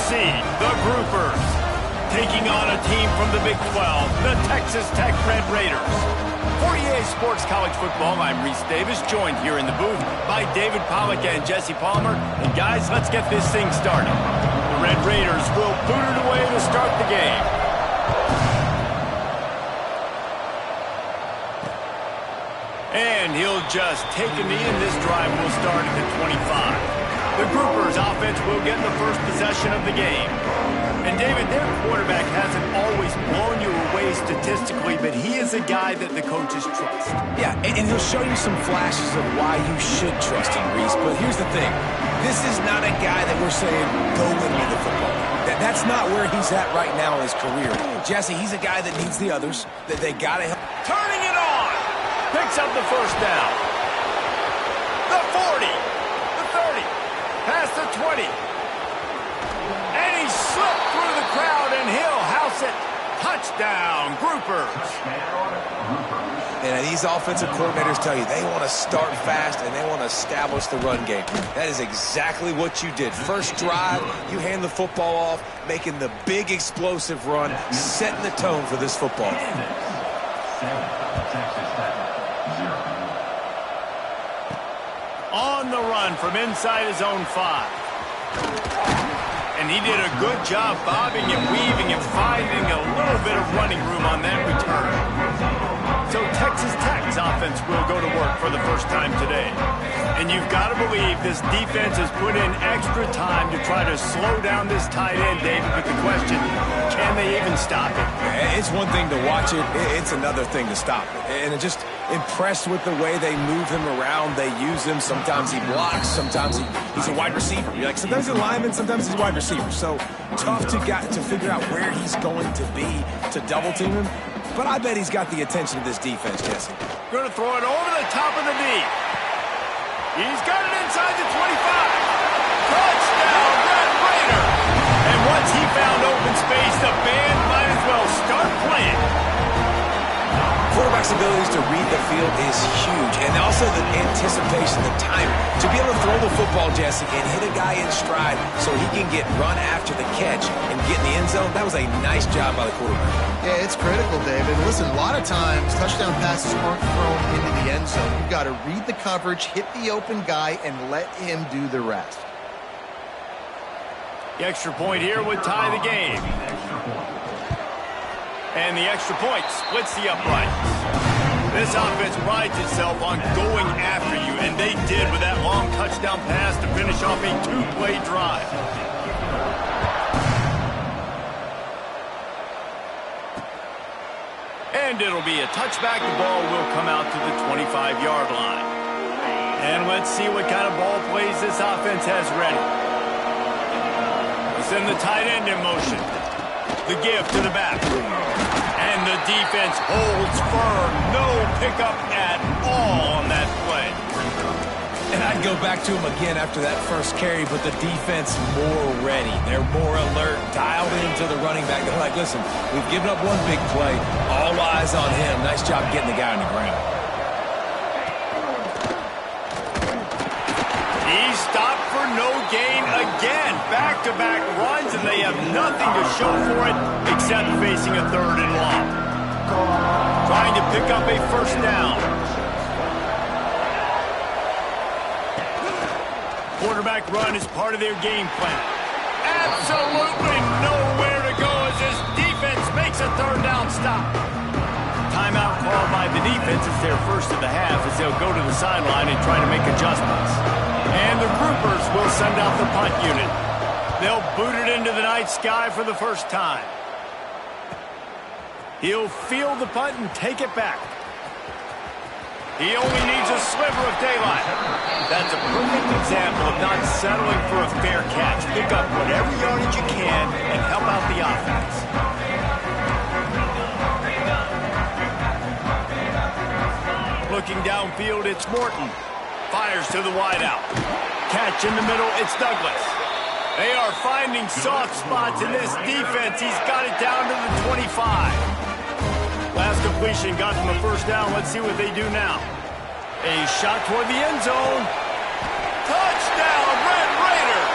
seed, the Groupers, taking on a team from the Big 12, the Texas Tech Red Raiders. For EA Sports College Football, I'm Reese Davis, joined here in the booth by David Pollack and Jesse Palmer. And guys, let's get this thing started. The Red Raiders will boot it away to start the game. And he'll just take a knee, and this drive will start at the 25. The Groupers offense will get the first possession of the game. And David, their quarterback hasn't always blown you away statistically, but he is a guy that the coaches trust. Yeah, and he'll show you some flashes of why you should trust him, Reese. But here's the thing. This is not a guy that we're saying, go win me the football. That's not where he's at right now in his career. Jesse, he's a guy that needs the others, that they got to help. Turning it on. Picks up the first down. The 40. The 30. Past the 20. And he slipped through the crowd, and he'll house it. Touchdown, Groupers. And these offensive coordinators tell you they want to start fast and they want to establish the run game. That is exactly what you did. First drive, you hand the football off, making the big explosive run, setting the tone for this football game. On the run from inside his own 5. And he did a good job bobbing and weaving and finding a little bit of running room on that return. So Texas Tech's offense will go to work for the first time today. And you've got to believe this defense has put in extra time to try to slow down this tight end, David. But the question, can they even stop it? It's one thing to watch it. It's another thing to stop it. And I'm just impressed with the way they move him around. They use him. Sometimes he blocks. Sometimes he's a wide receiver. You're like, sometimes he's a lineman. Sometimes he's a wide receiver. So tough to figure out where he's going to be to double team him. But I bet he's got the attention of this defense, Jesse. Going to throw it over the top of the knee. He's got it inside the 25. Touchdown, Red Raider. And once he found open space, the band might as well start playing. Quarterback's abilities to read the field is huge, and also the anticipation, the time to be able to throw the football, Jesse, and hit a guy in stride so he can get run after the catch and get in the end zone. That was a nice job by the quarterback. Yeah, it's critical, David. Listen, a lot of times touchdown passes aren't thrown into the end zone. You've got to read the coverage, hit the open guy, and let him do the rest. The extra point here would tie the game. And the extra point splits the uprights. This offense prides itself on going after you, and they did with that long touchdown pass to finish off a 2-play drive. And it'll be a touchback. The ball will come out to the 25-yard line. And let's see what kind of ball plays this offense has ready. We'll send the tight end in motion. The give to the back. And the defense holds firm. No pickup at all on that play. And I'd go back to him again after that first carry, but the defense more ready. They're more alert, dialed into the running back. They're like, listen, we've given up one big play. All eyes on him. Nice job getting the guy on the ground. He stopped for no gain again. Back-to-back runs, and they have nothing to show for it except facing a 3rd and long. Trying to pick up a first down. Quarterback run is part of their game plan. Absolutely nowhere to go as this defense makes a 3rd down stop. Timeout called by the defense. It's their first of the half as they'll go to the sideline and try to make adjustments. And the Groupers will send out the punt unit. They'll boot it into the night sky for the first time. He'll field the punt and take it back. He only needs a sliver of daylight. That's a perfect example of not settling for a fair catch. Pick up whatever yardage you can and help out the offense. Looking downfield, it's Morton. Fires to the wideout. Catch in the middle, it's Douglas. They are finding soft spots in this defense. He's got it down to the 25. Last completion got them a first down. Let's see what they do now. A shot toward the end zone. Touchdown, Red Raider!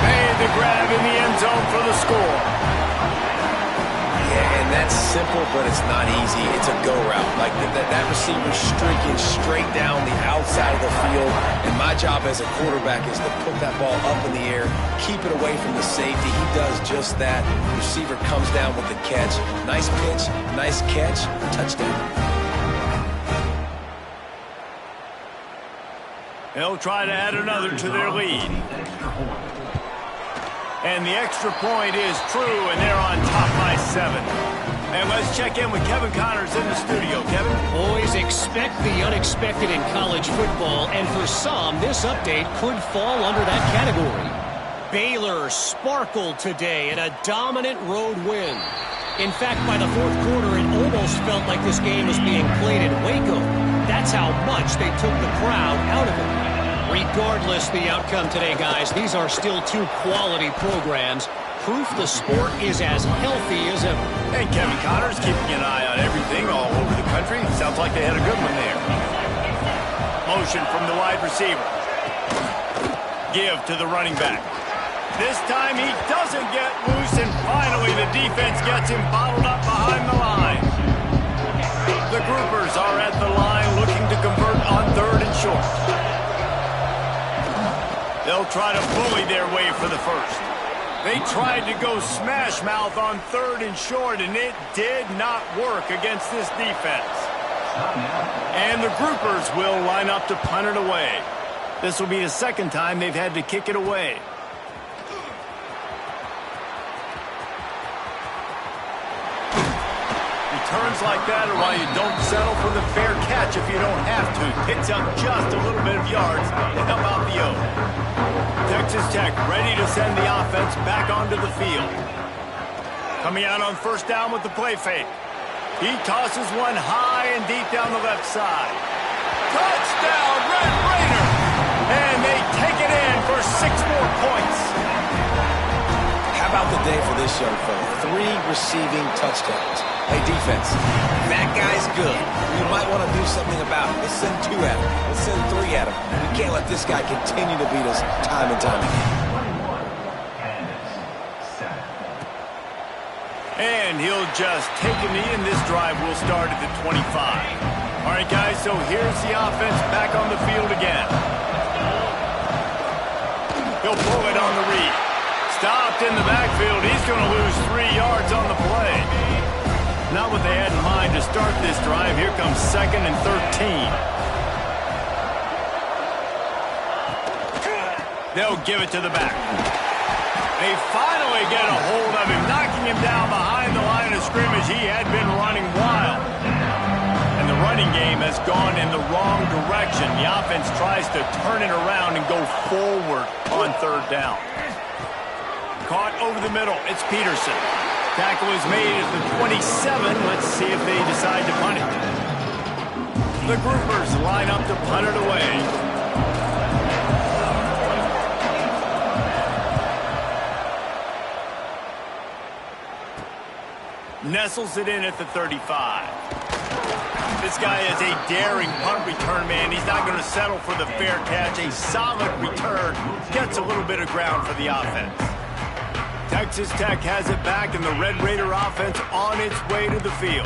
Hey, the the grab in the end zone for the score. Yeah, and that's simple, but it's not easy. It's a go route. Like that receiver streaking straight down the outside of the field. And my job as a quarterback is to put that ball up in the air, keep it away from the safety. He does just that. Receiver comes down with the catch. Nice pitch, nice catch, touchdown. They'll try to add another to their lead. And the extra point is true, and they're on top by 7. And let's check in with Kevin Connors in the studio. Kevin? Always expect the unexpected in college football, and for some, this update could fall under that category. Baylor sparkled today in a dominant road win. In fact, by the fourth quarter, it almost felt like this game was being played in Waco. That's how much they took the crowd out of it. Regardless the outcome today, guys, these are still two quality programs. Proof the sport is as healthy as ever. And Kevin Connors keeping an eye on everything all over the country. Sounds like they had a good one there. Motion from the wide receiver. Give to the running back. This time he doesn't get loose, and finally the defense gets him bottled up behind the line. The groupers are at the line looking to convert on 3rd and short. They'll try to bully their way for the first. They tried to go smash mouth on 3rd and short, and it did not work against this defense. And the groupers will line up to punt it away. This will be the second time they've had to kick it away. Returns like that are why you don't settle for the fair catch if you don't have to. Picks up just a little bit of yards to help out the O. Texas Tech ready to send the offense back onto the field. Coming out on 1st down with the play fake. He tosses one high and deep down the left side. Touchdown, Red Raider! And they take it in for 6 more points. How about the day for this young fella? 3 receiving touchdowns. Hey, defense, that guy's good. We might want to do something about it. Let's send 2 at him. Let's send 3 at him. We can't let this guy continue to beat us time and time again. And he'll just take a knee, and this drive will start at the 25. All right, guys, so here's the offense back on the field again. He'll pull it on the read. Stopped in the backfield. He's going to lose 3 yards on the play. Not what they had in mind to start this drive. Here comes 2nd and 13. They'll give it to the back. They finally get a hold of him, knocking him down behind the line of scrimmage. He had been running wild. And the running game has gone in the wrong direction. The offense tries to turn it around and go forward on 3rd down. Caught over the middle. It's Peterson. Tackle is made at the 27. Let's see if they decide to punt it. The groupers line up to punt it away. Nestles it in at the 35. This guy is a daring punt return man. He's not going to settle for the fair catch. A solid return. Gets a little bit of ground for the offense. Texas Tech has it back, and the Red Raider offense on its way to the field.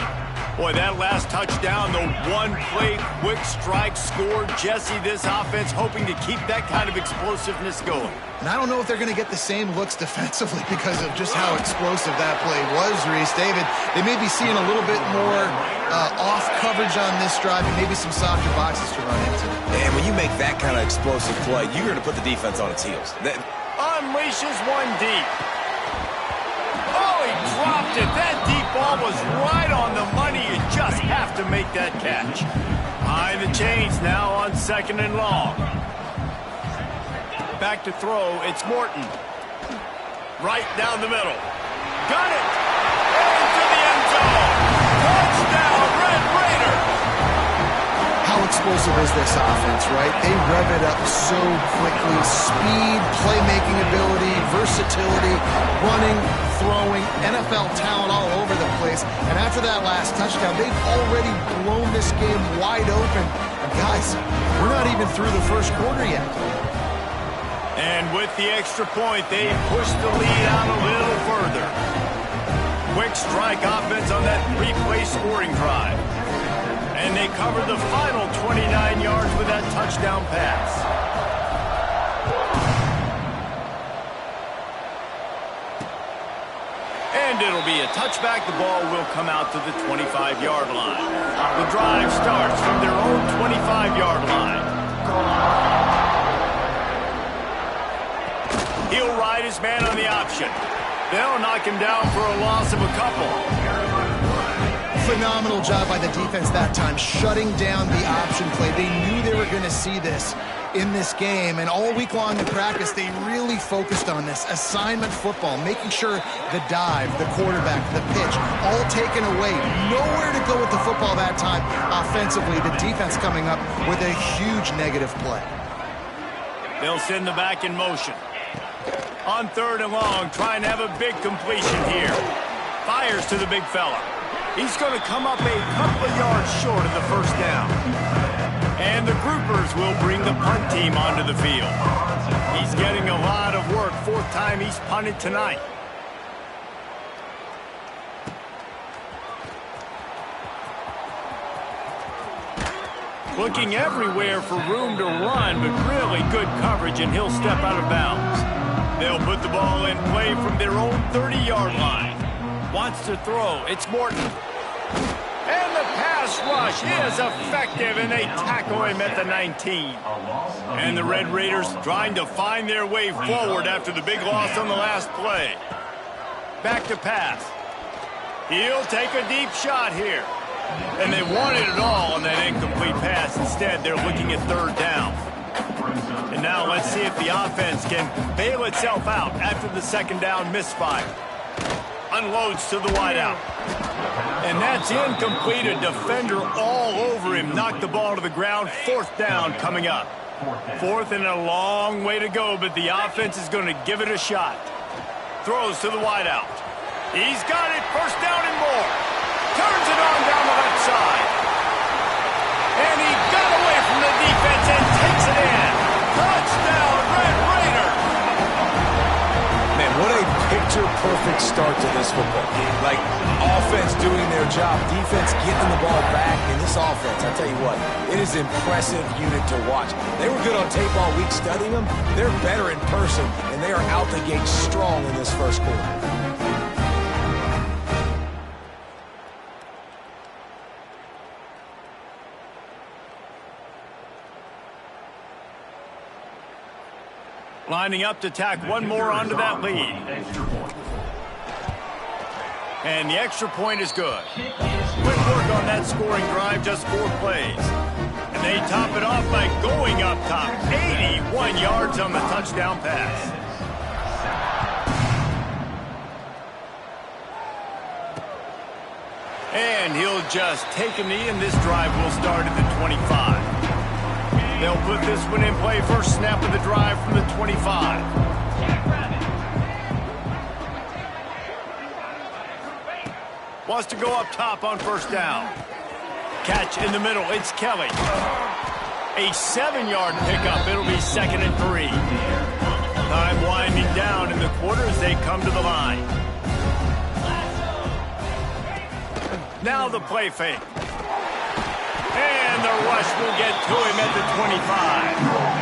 Boy, that last touchdown, the one-play quick strike score. Jesse, this offense hoping to keep that kind of explosiveness going. And I don't know if they're going to get the same looks defensively because of just how explosive that play was, Reese. David, they may be seeing a little bit more off coverage on this drive and maybe some softer boxes to run into. And when you make that kind of explosive play, you're going to put the defense on its heels. Unleashes one deep. Oh, he dropped it. That deep ball was right on the money. You just have to make that catch. Behind the chains now on 2nd and long. Back to throw. It's Morton. Right down the middle. Got it. Into the end zone. Touchdown, Red Raider. How explosive is this offense, right? They rev it up so quickly. Speed, playmaking ability, versatility, running, throwing, NFL talent all over the place. And after that last touchdown, they've already blown this game wide open. And guys, we're not even through the first quarter yet. And with the extra point, they push the lead out a little further. Quick strike offense on that three-play scoring drive. And they covered the final 29 yards with that touchdown pass. And it'll be a touchback. The ball will come out to the 25-yard line. The drive starts from their own 25-yard line. He'll ride his man on the option. They'll knock him down for a loss of a couple. Phenomenal job by the defense that time, shutting down the option play. They knew they were going to see this in this game, and all week long in practice, they really focused on this assignment football, making sure the dive, the quarterback, the pitch, all taken away. Nowhere to go with the football that time offensively. The defense coming up with a huge negative play. They'll send the back in motion. On 3rd and long, trying to have a big completion here. Fires to the big fella. He's going to come up a couple of yards short of the first down. And the groupers will bring the punt team onto the field. He's getting a lot of work. 4th time he's punted tonight. Looking everywhere for room to run, but really good coverage, and he'll step out of bounds. They'll put the ball in play from their own 30-yard line. Wants to throw. It's Morton. And the pass rush is effective, and they tackle him at the 19. And the Red Raiders trying to find their way forward after the big loss on the last play. Back to pass. He'll take a deep shot here. And they wanted it all on that incomplete pass. Instead, they're looking at 3rd down. And now let's see if the offense can bail itself out after the 2nd down misfire. Unloads to the wideout. And that's incomplete. A defender all over him. Knocked the ball to the ground. 4th down coming up. 4th and a long way to go, but the offense is going to give it a shot. Throws to the wideout. He's got it. 1st down and more. Turns it on down the left side. And he got away from the defense and takes it in. Touchdown, Red Raiders. Man, what a picture-perfect start to this football game. Like, offense doing their job, defense getting the ball back. And this offense, I tell you what, it is an impressive unit to watch. They were good on tape all week studying them. They're better in person, and they are out the gate strong in this first quarter. Lining up to tack one more onto that lead. And the extra point is good. Quick work on that scoring drive, just 4 plays. And they top it off by going up top. 81 yards on the touchdown pass. And he'll just take a knee, and this drive will start at the 25. They'll put this one in play. First snap of the drive from the 25. Wants to go up top on 1st down. Catch in the middle. It's Kelly. A 7-yard pickup. It'll be 2nd and 3. Time winding down in the quarter as they come to the line. Now the play fake. And the rush will get to him at the 25.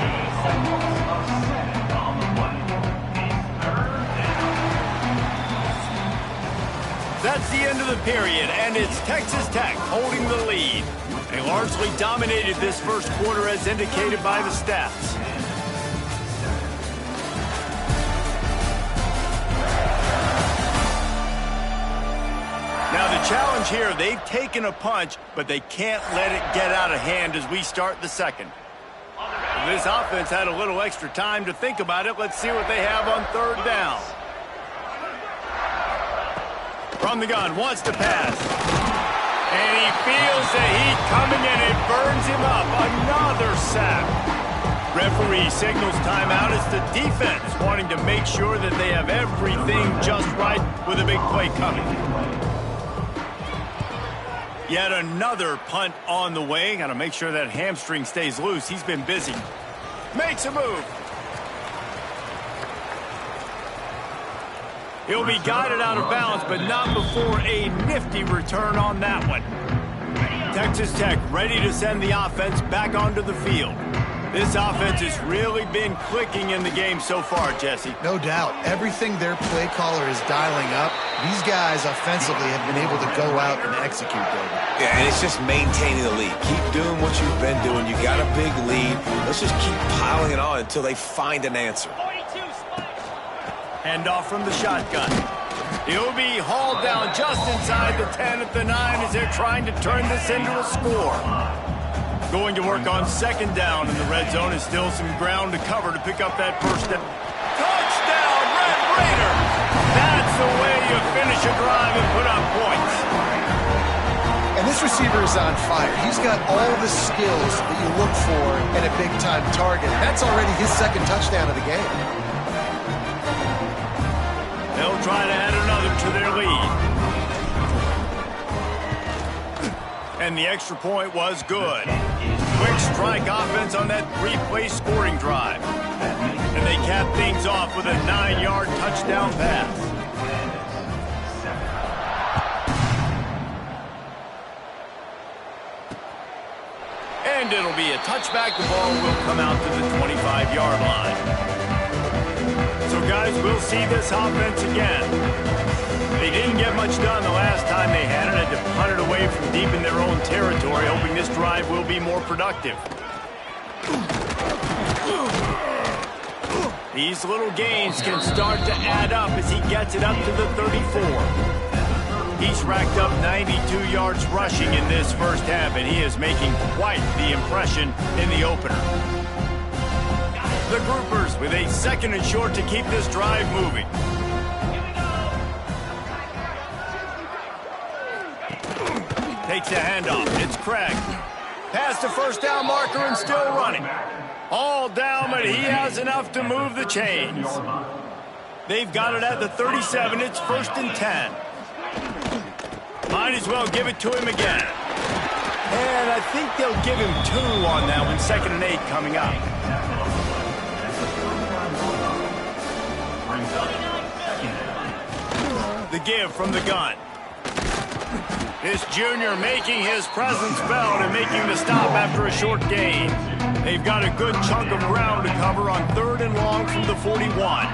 That's the end of the period, and it's Texas Tech holding the lead. They largely dominated this first quarter as indicated by the stats. Now the challenge here, they've taken a punch, but they can't let it get out of hand as we start the 2nd. This offense had a little extra time to think about it. Let's see what they have on 3rd down. From the gun, wants to pass. And he feels the heat coming and it burns him up. Another sack. Referee signals timeout as the defense wanting to make sure that they have everything just right with a big play coming. Yet another punt on the way. Got to make sure that hamstring stays loose. He's been busy. Makes a move. He'll be guided out of bounds, but not before a nifty return on that one. Texas Tech ready to send the offense back onto the field. This offense has really been clicking in the game so far, Jesse. No doubt. Everything their play caller is dialing up, these guys offensively have been able to go out and execute, David. Yeah, and it's just maintaining the lead. Keep doing what you've been doing. You got a big lead. Let's just keep piling it on until they find an answer. Handoff from the shotgun. He'll be hauled down just inside the 10 at the 9 as they're trying to turn this into a score. Going to work on second down in the red zone is still some ground to cover to pick up that first down. Touchdown, Red Raider! That's the way you finish a drive and put up points. And this receiver is on fire. He's got all the skills that you look for in a big-time target. That's already his second touchdown of the game. They'll try to add another to their lead. And the extra point was good. Quick strike offense on that three-play scoring drive. And they cap things off with a 9-yard touchdown pass. And it'll be a touchback. The ball will come out to the 25-yard line. So, guys, we'll see this offense again. They didn't get much done the last time they had it. Had to punt it away from deep in their own territory, hoping this drive will be more productive. These little gains can start to add up as he gets it up to the 34. He's racked up 92 yards rushing in this first half, and he is making quite the impression in the opener. The Groupers with a second and short to keep this drive moving. Takes the handoff. It's Craig. Past the first down marker and still running. All down, but he has enough to move the chains. They've got it at the 37. It's 1st and 10. Might as well give it to him again. And I think they'll give him 2 on that one. 2nd and 8 coming up. The give from the gun. This junior making his presence felt and making the stop after a short gain. They've got a good chunk of ground to cover on 3rd and long from the 41.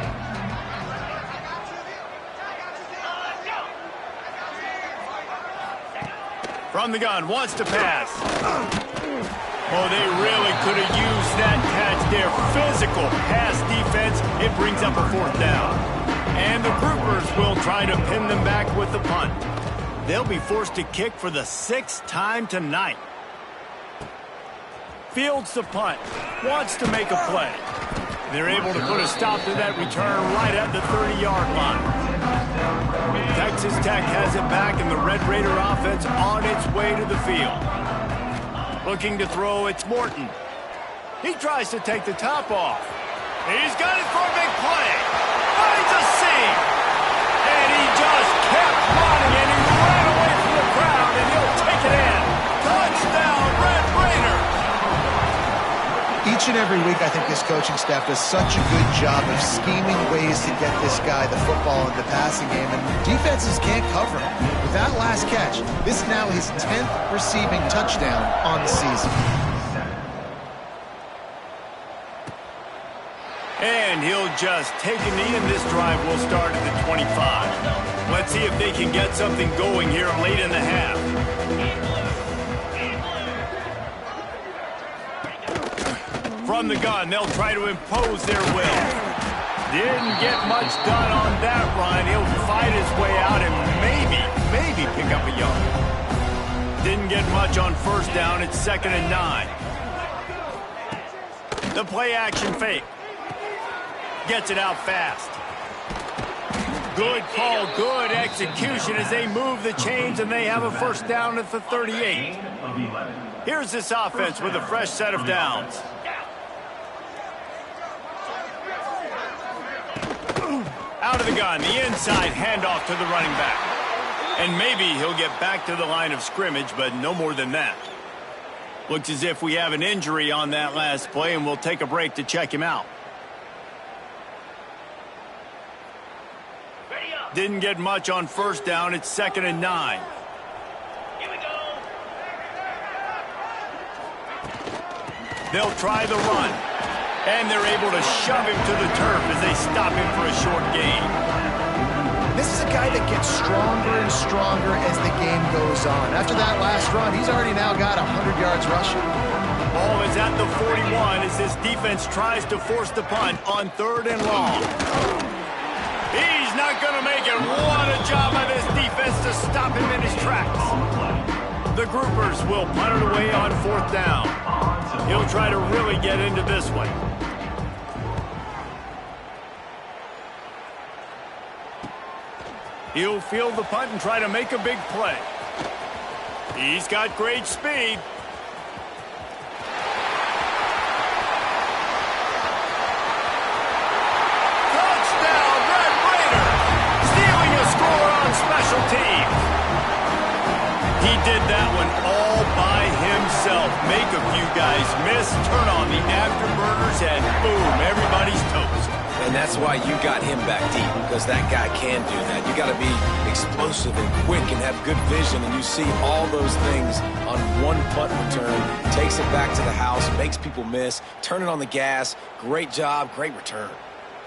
From the gun, wants to pass. Oh, they really could have used that catch there. Physical pass defense. It brings up a 4th down. And the Groupers will try to pin them back with the punt. They'll be forced to kick for the 6th time tonight. Fields the punt. Wants to make a play. They're able to put a stop to that return right at the 30-yard line. Texas Tech has it back, and the Red Raider offense on its way to the field. Looking to throw, it's Morton. He tries to take the top off. He's got it for a big play. Finds a seam. And he just kept running, and he ran away from the crowd, and he'll take it in. Touchdown, Red Raider. Each and every week, I think this coaching staff does such a good job of scheming ways to get this guy the football in the passing game, and defenses can't cover him. With that last catch, this is now his 10th receiving touchdown on the season. And he'll just take a knee, and this drive will start at the 25. Let's see if they can get something going here late in the half. From the gun, they'll try to impose their will. Didn't get much done on that run. He'll fight his way out and maybe pick up a yard. Didn't get much on 1st down. It's 2nd and 9. The play action fake. Gets it out fast. Good call, good execution as they move the chains, and they have a 1st down at the 38. Here's this offense with a fresh set of downs. Out of the gun, the inside handoff to the running back. And maybe he'll get back to the line of scrimmage, but no more than that. Looks as if we have an injury on that last play, and we'll take a break to check him out. Didn't get much on first down. It's 2nd and 9. Here we go. They'll try the run. And they're able to shove him to the turf as they stop him for a short gain. This is a guy that gets stronger and stronger as the game goes on. After that last run, he's already now got 100 yards rushing. Ball is at the 41 as this defense tries to force the punt on 3rd and long. He's not going to make it. What a job by this defense to stop him in his tracks. The groupers will punt it away on 4th down. He'll try to really get into this one. He'll field the punt and try to make a big play. He's got great speed. Touchdown, Red Raider! Stealing a score on special teams. He did that one all by himself. Make a few guys miss, turn on the afterburners, and boom, everybody's toast. And that's why you got him back deep, because that guy can do that. You got to be explosive and quick and have good vision, and you see all those things on one punt return. Takes it back to the house, makes people miss, turning on the gas. Great job, great return.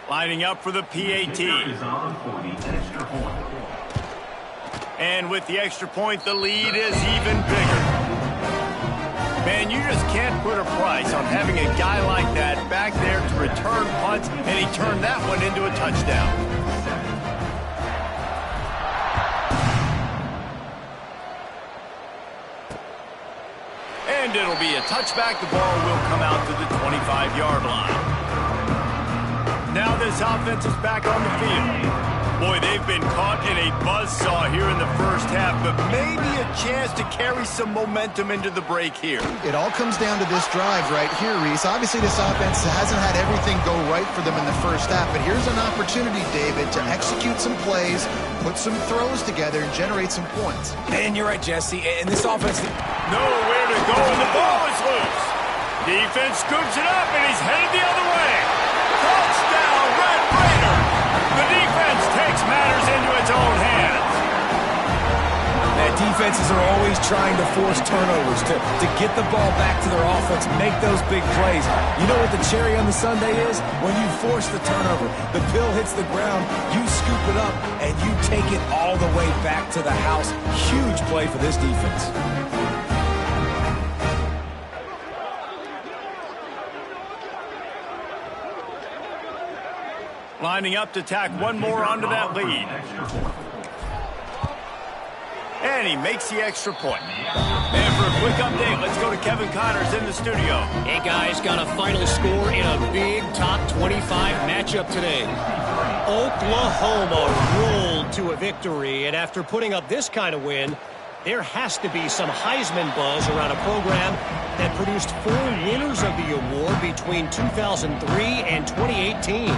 Lining up for the PAT. And with the extra point, the lead is even bigger. Man, you just can't put a price on having a guy like that back there to return punts, and he turned that one into a touchdown. And it'll be a touchback. The ball will come out to the 25-yard line. Now this offense is back on the field. Boy, they've been caught in a buzzsaw here in the first half, but maybe a chance to carry some momentum into the break here. It all comes down to this drive right here, Reese. Obviously, this offense hasn't had everything go right for them in the first half, but here's an opportunity, David, to execute some plays, put some throws together, and generate some points. And you're right, Jesse. And this offense... Nowhere to go, and the ball is loose. Defense scoops it up, and he's headed the other way. Touchdown, Red Raider! The defense takes matters into its own hands. That defenses are always trying to force turnovers, to get the ball back to their offense, make those big plays. You know what the cherry on the sundae is? When you force the turnover, the pill hits the ground, you scoop it up, and you take it all the way back to the house. Huge play for this defense. Lining up to tack one more onto that lead. And he makes the extra point. And for a quick update, let's go to Kevin Connors in the studio. Hey, guys, got a final score in a big top 25 matchup today. Oklahoma rolled to a victory, and after putting up this kind of win, there has to be some Heisman buzz around a program that produced 4 winners of the award between 2003 and 2018.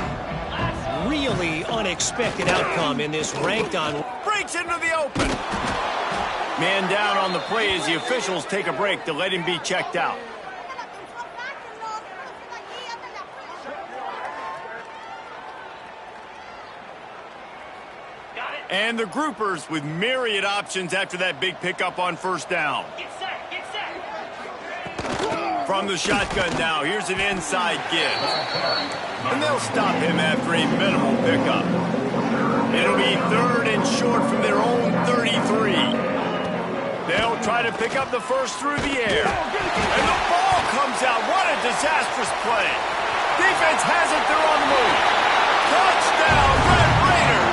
Really unexpected outcome in this ranked on. Breaks into the open. Man down on the play as the officials take a break to let him be checked out. And the groupers with myriad options after that big pickup on first down. Get set, get set. From the shotgun now, here's an inside give. And they'll stop him after a minimal pickup. It'll be 3rd and short from their own 33. They'll try to pick up the first through the air. And the ball comes out. What a disastrous play. Defense has it. They're on the move. Touchdown, Red Raider.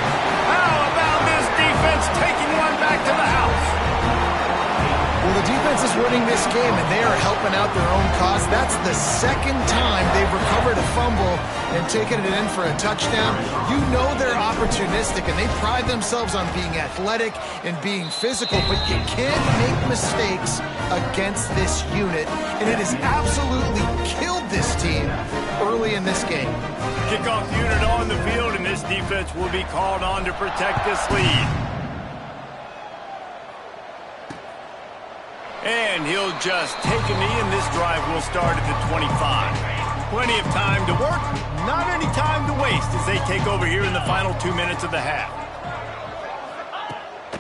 How about this defense taking one back to the house? Well, the defense is winning this game, and they are helping out their own cause. That's the second time they've recovered a fumble and taken it in for a touchdown. You know they're opportunistic, and they pride themselves on being athletic and being physical, but you can't make mistakes against this unit, and it has absolutely killed this team early in this game. Kickoff unit on the field, and this defense will be called on to protect this lead. And he'll just take a knee, and this drive will start at the 25. Plenty of time to work, not any time to waste as they take over here in the final 2 minutes of the half.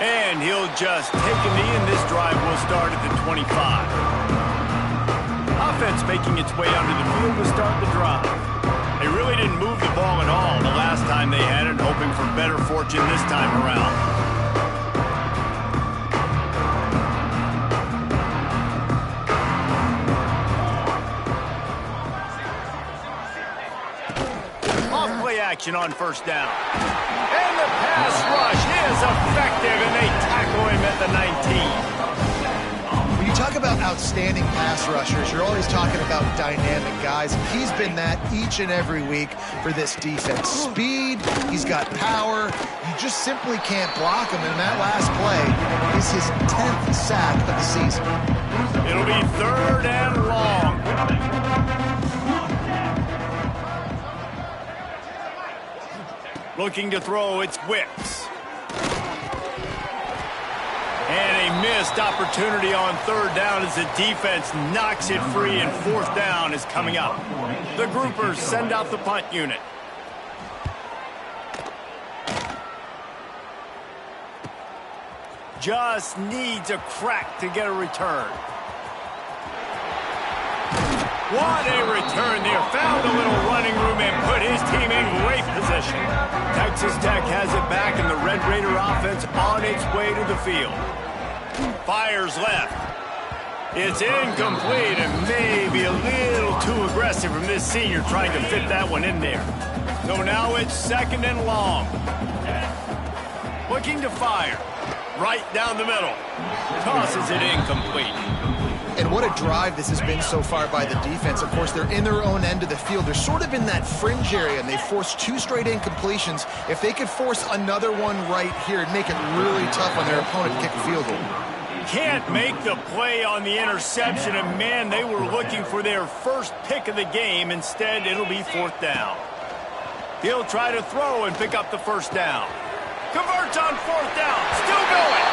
And he'll just take a knee, and this drive will start at the 25. Offense making its way onto the field to start the drive. They really didn't move the ball at all the last time they had it, hoping for better fortune this time around. Off-play action on first down. And the pass rush is effective, and they tackle him at the 19. When you talk about outstanding pass rushers, you're always talking about dynamic guys. He's been that each and every week for this defense. Speed, he's got power. You just simply can't block him. And that last play is his 10th sack of the season. It'll be 3rd and long. Looking to throw, it's Wicks. And a missed opportunity on 3rd down as the defense knocks it free, and 4th down is coming up. The groupers send out the punt unit. Just needs a crack to get a return. What a return there. Found a little running room and put his team in great position. Texas Tech has it back, and the Red Raider offense on its way to the field. Fires left. It's incomplete, and maybe a little too aggressive from this senior trying to fit that one in there. So now it's 2nd and long. Looking to fire. Right down the middle. Tosses it incomplete. And what a drive this has been so far by the defense. Of course, they're in their own end of the field. They're sort of in that fringe area, and they forced 2 straight incompletions. If they could force another one right here, it'd make it really tough on their opponent to kick a field goal. Can't make the play on the interception, and man, they were looking for their first pick of the game. Instead, it'll be 4th down. He'll try to throw and pick up the 1st down. Converts on 4th down. Still going.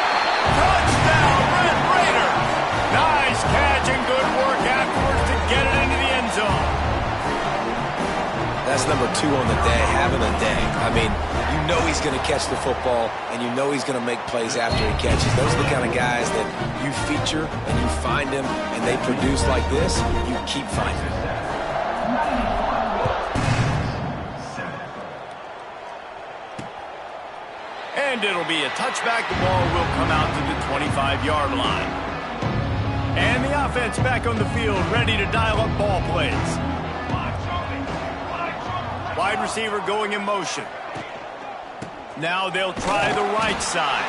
Touchdown, Red Raiders. Nice catch and good work afterwards to get it into the end zone. That's number 2 on the day, having a day. I mean, you know he's going to catch the football, and you know he's going to make plays after he catches. Those are the kind of guys that you feature and you find them, and they produce like this, you keep finding them. And it'll be a touchback. The ball will come out to the 25-yard line. And the offense back on the field, ready to dial up ball plays. Wide receiver going in motion. Now they'll try the right side.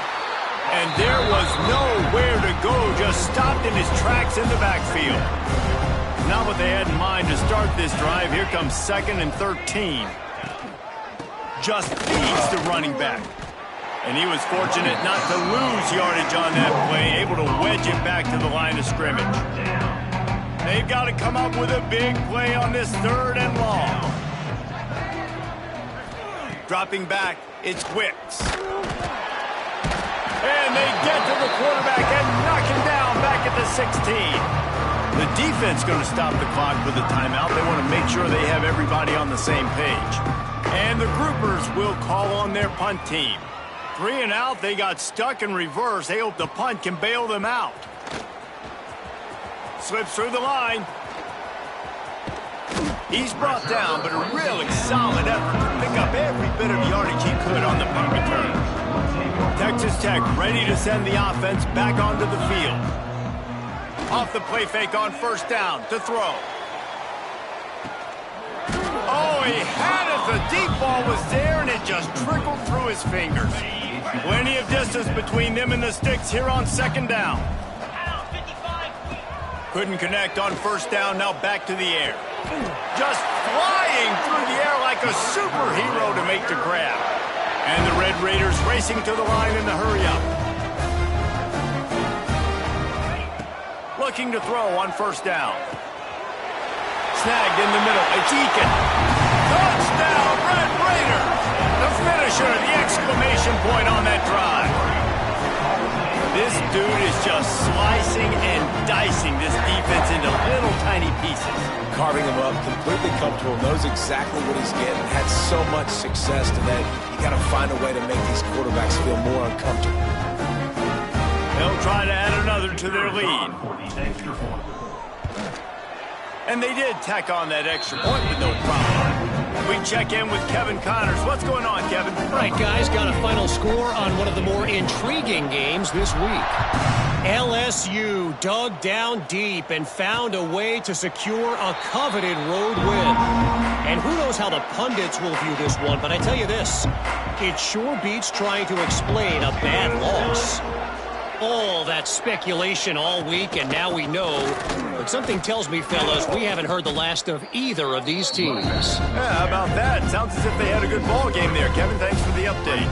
And there was nowhere to go, just stopped in his tracks in the backfield. Not what they had in mind to start this drive. Here comes 2nd and 13. Just feeds the running back. And he was fortunate not to lose yardage on that play, able to wedge it back to the line of scrimmage. They've got to come up with a big play on this 3rd and long. Dropping back, it's Wicks. And they get to the quarterback and knock him down back at the 16. The defense going to stop the clock with a timeout. They want to make sure they have everybody on the same page. And the groupers will call on their punt team. 3 and out, they got stuck in reverse. They hope the punt can bail them out. Slips through the line. He's brought down, but a really solid effort to pick up every bit of yardage he could on the punt return. Texas Tech ready to send the offense back onto the field. Off the play fake on 1st down to throw. Oh, he had it. The deep ball was there, and it just trickled through his fingers. Plenty of distance between them and the sticks here on 2nd down. Couldn't connect on 1st down, now back to the air. Just flying through the air like a superhero to make the grab. And the Red Raiders racing to the line in the hurry-up. Looking to throw on 1st down. Snagged in the middle. It's Eakin. Touchdown, Red Raiders! The finisher, the exclamation point on that drive. This dude is just slicing and dicing this defense into little tiny pieces. Carving him up, completely comfortable, knows exactly what he's getting, had so much success today. You got to find a way to make these quarterbacks feel more uncomfortable. They'll try to add another to their lead. And they did tack on that extra point with no problem. We check in with Kevin Connors. What's going on, Kevin? Right, guys, got a final score on one of the more intriguing games this week. LSU dug down deep and found a way to secure a coveted road win. And who knows how the pundits will view this one, but I tell you this, it sure beats trying to explain a bad loss. All that speculation all week, and now we know. But something tells me, fellas, we haven't heard the last of either of these teams. Yeah, how about that? Sounds as if they had a good ball game there, Kevin. Thanks for the update.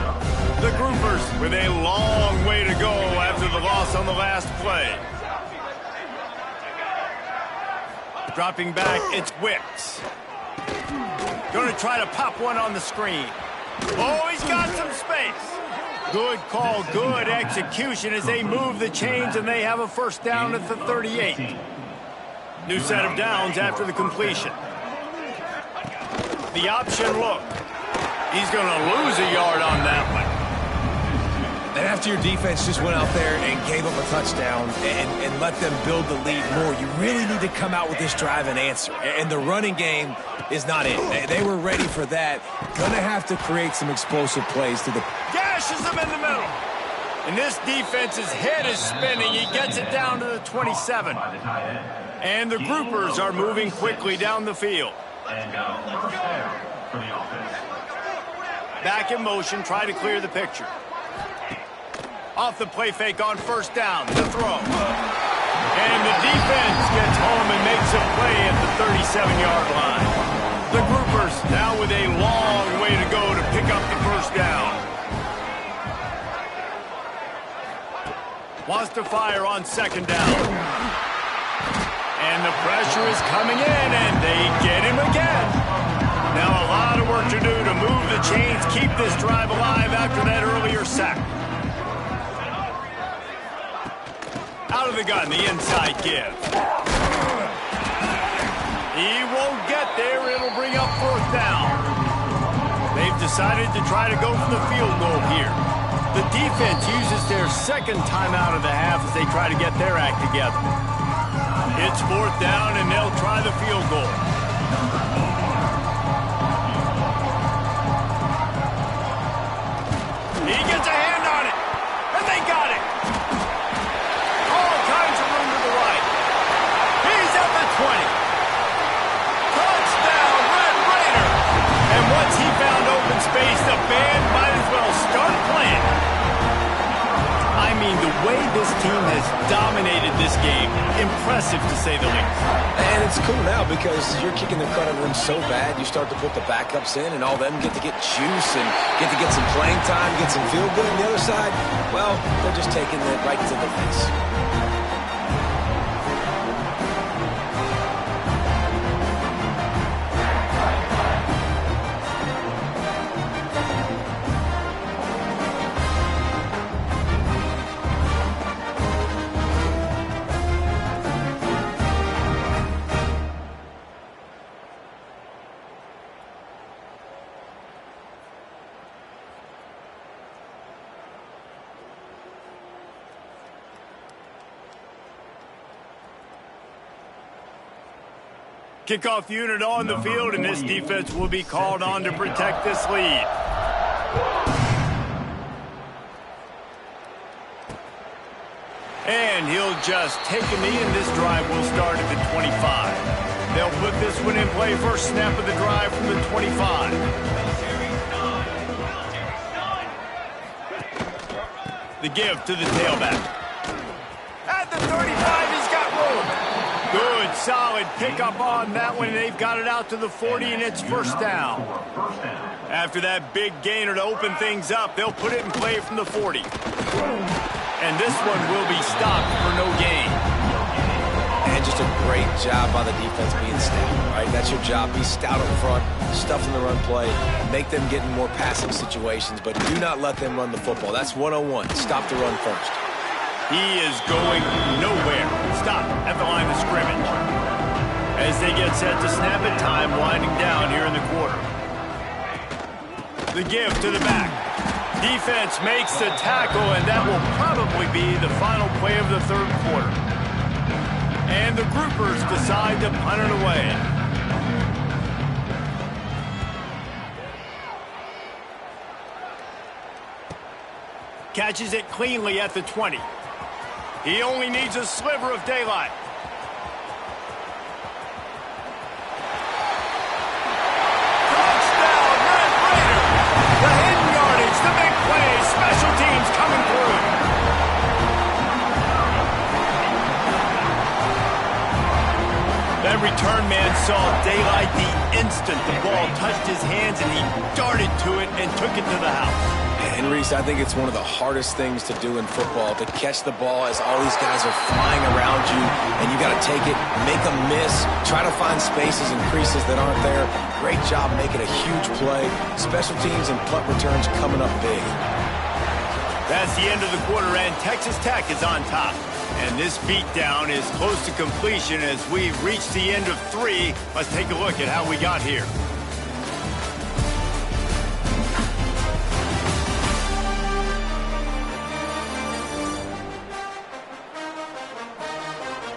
The Groupers with a long way to go after the loss on the last play. Dropping back, it's Wicks. Going to try to pop one on the screen. Oh, he's got some space. Good call, good execution as they move the chains and they have a first down at the 38. New set of downs after the completion. The option look. He's going to lose a yard on that one. And after your defense just went out there and gave up a touchdown and let them build the lead more, you really need to come out with this drive and answer. And the running game is not it. They were ready for that. Going to have to create some explosive plays to the... Gashes him in the middle. And this defense's head is spinning. He gets it down to the 27. And the Groupers are moving quickly down the field. Back in motion, try to clear the picture. Off the play fake on first down, the throw. And the defense gets home and makes a play at the 37-yard line. The Groupers now with a long way to go to pick up the first down. Wants to fire on second down. And the pressure is coming in, and they get him again. Now a lot of work to do to move the chains, keep this drive alive after that earlier sack. Out of the gun, the inside give. He won't get there. It'll bring up fourth down. They've decided to try to go for the field goal here. The defense uses their second timeout of the half as they try to get their act together. It's fourth down, and they'll try the field goal. He gets a hand on it, and they got it. All kinds of room to the right. He's at the 20. Touchdown, Red Raider. And once he found open space, the band might as well start playing. I mean, the way this team has dominated this game, impressive to say the least. And it's cool now because you're kicking the crud out of them so bad, you start to put the backups in and all them get to get juice and get to get some playing time, get some feel good. On the other side, well, they're just taking it right to the face. Kickoff unit on the field, and this defense will be called on to protect this lead. And he'll just take a knee, and this drive will start at the 25. They'll put this one in play first snap of the drive from the 25. The give to the tailback. At the 35, he's got room. Good, solid pickup on that one. They've got it out to the 40, and it's first down. After that big gainer to open things up, they'll put it in play from the 40. And this one will be stopped for no gain. And just a great job by the defense being stout, right? That's your job. Be stout up front, stuff in the run play, make them get in more passing situations, but do not let them run the football. That's 101. Stop the run first. He is going nowhere. Stop at the line of scrimmage. As they get set to snap it, time winding down here in the quarter. The give to the back. Defense makes the tackle, and that will probably be the final play of the third quarter. And the groupers decide to punt it away. Catches it cleanly at the 20. He only needs a sliver of daylight. Touchdown, Red Raider! The hidden yardage, the big play, special teams coming through. That return man saw daylight the instant the ball touched his hands, and he darted to it and took it to the house. And Reese, I think it's one of the hardest things to do in football, to catch the ball as all these guys are flying around you, and you got to take it, make a miss, try to find spaces and creases that aren't there. Great job making a huge play. Special teams and punt returns coming up big. That's the end of the quarter, and Texas Tech is on top. And this beatdown is close to completion as we reach the end of 3. Let's take a look at how we got here.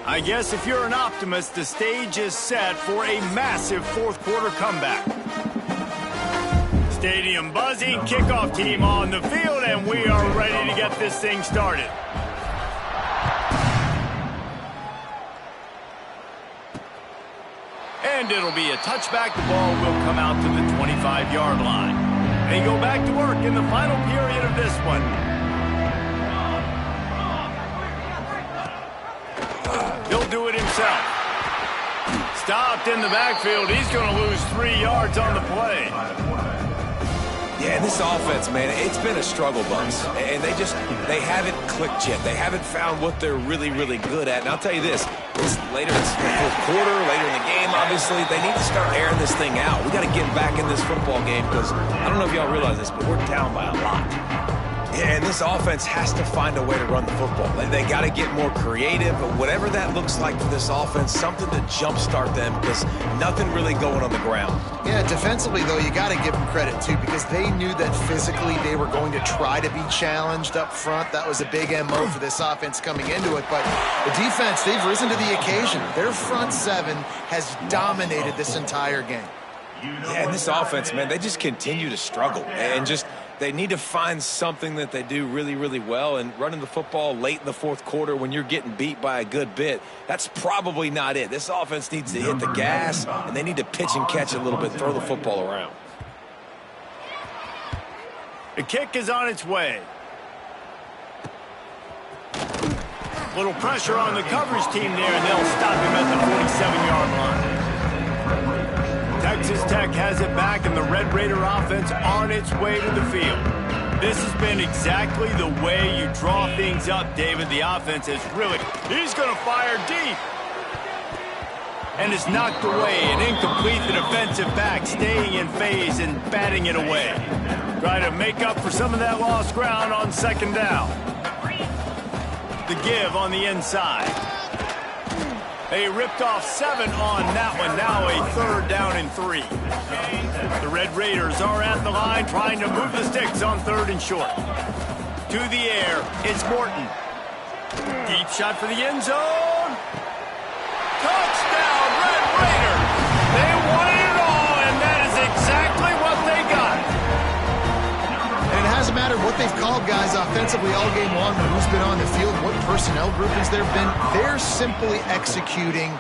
I guess if you're an optimist, the stage is set for a massive fourth quarter comeback. Stadium buzzing, kickoff team on the field, and we are ready to get this thing started. And it'll be a touchback. The ball will come out to the 25-yard line. They go back to work in the final period of this one. He'll do it himself. Stopped in the backfield. He's going to lose 3 yards on the play. Yeah, this offense, man, it's been a struggle bus. And they haven't clicked yet. They haven't found what they're really, really good at. And I'll tell you this later in the fourth quarter, later in the game, obviously, they need to start airing this thing out. We got to get back in this football game because I don't know if y'all realize this, but we're down by a lot. And this offense has to find a way to run the football. They got to get more creative, but whatever that looks like for this offense, something to jumpstart them because nothing really going on the ground. Yeah, defensively, though, you got to give them credit, too, because they knew that physically they were going to try to be challenged up front. That was a big MO for this offense coming into it. But the defense, they've risen to the occasion. Their front seven has dominated this entire game. Yeah, and this offense, man, they just continue to struggle and just they need to find something that they do really, really well, and running the football late in the fourth quarter when you're getting beat by a good bit, that's probably not it. This offense needs to hit the gas, and they need to pitch and catch a little bit, throw the football around. The kick is on its way. Little pressure on the coverage team there, and they'll stop him at the 47-yard line. Texas Tech has it back, and the Red Raider offense on its way to the field. This has been exactly the way you draw things up, David. The offense is really... He's going to fire deep. And it's knocked away. An incomplete, the defensive back staying in phase and batting it away. Try to make up for some of that lost ground on second down. The give on the inside. They ripped off 7 on that one. Now a 3rd down and 3. The Red Raiders are at the line trying to move the sticks on 3rd and short. To the air, it's Morton. Deep shot for the end zone. Touchdown, Red Raiders! They wanted it all, and that is exactly what they got. And it hasn't mattered what they've called guys offensively all game long, or who's been on the field, what personnel groupings there have been. They're simply executing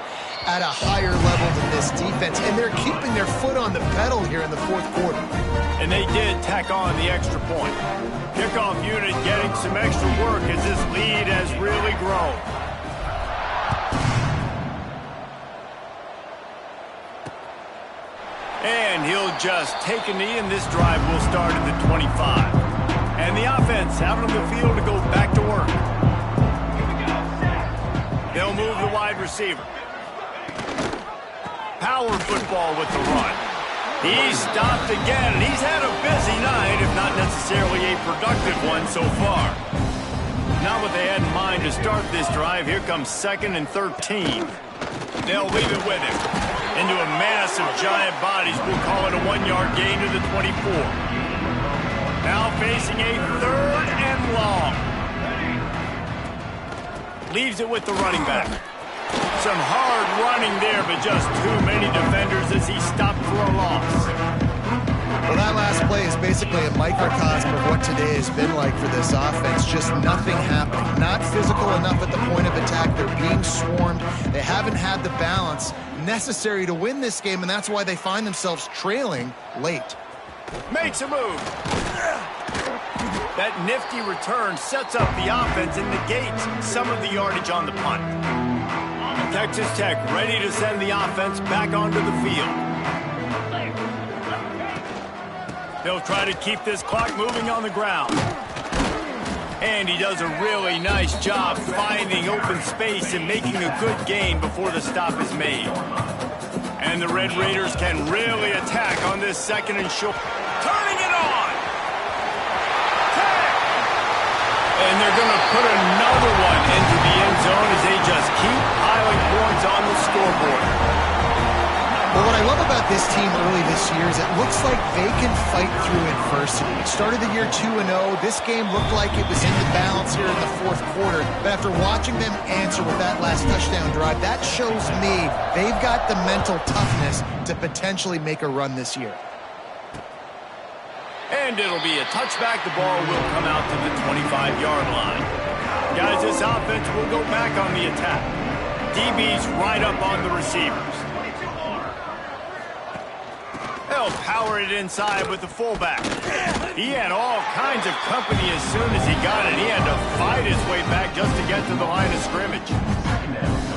at a higher level than this defense, and they're keeping their foot on the pedal here in the fourth quarter. And they did tack on the extra point. Kickoff unit getting some extra work as this lead has really grown. And he'll just take a knee, and this drive will start at the 25. And the offense out on the field to go back to work. They'll move the wide receiver. Power football with the run. He's stopped again, and he's had a busy night, if not necessarily a productive one so far. Not what they had in mind to start this drive. Here comes 2nd and 13. They'll leave it with him. Into a mass of giant bodies. We'll call it a 1-yard gain to the 24. Now facing a 3rd and long. Leaves it with the running back. Some hard running there, but just too many defenders as he stopped for a loss. Well, that last play is basically a microcosm of what today has been like for this offense. Just nothing happening. Not physical enough at the point of attack. They're being swarmed. They haven't had the balance necessary to win this game, and that's why they find themselves trailing late. Makes a move. That nifty return sets up the offense and negates some of the yardage on the punt. Texas Tech ready to send the offense back onto the field. They'll try to keep this clock moving on the ground. And he does a really nice job finding open space and making a good gain before the stop is made. And the Red Raiders can really attack on this 2nd and short. Turning it on! And they're going to put another one into the end zone as they just keep piling points on the scoreboard. Well, what I love about this team early this year is it looks like they can fight through adversity. Started the year 2-0. This game looked like it was in the balance here in the 4th quarter. But after watching them answer with that last touchdown drive, that shows me they've got the mental toughness to potentially make a run this year. And it'll be a touchback. The ball will come out to the 25-yard line. Guys, this offense will go back on the attack. DB's right up on the receivers. They'll power it inside with the fullback. He had all kinds of company as soon as he got it. He had to fight his way back just to get to the line of scrimmage.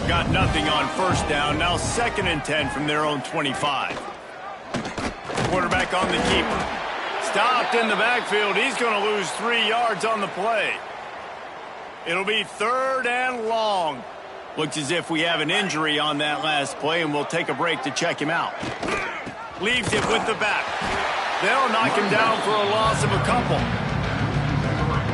Got nothing on 1st down. Now 2nd and 10 from their own 25. Quarterback on the keeper. Stopped in the backfield. He's going to lose 3 yards on the play. It'll be 3rd and long. Looks as if we have an injury on that last play, and we'll take a break to check him out. Leaves it with the back. They'll knock him down for a loss of a couple.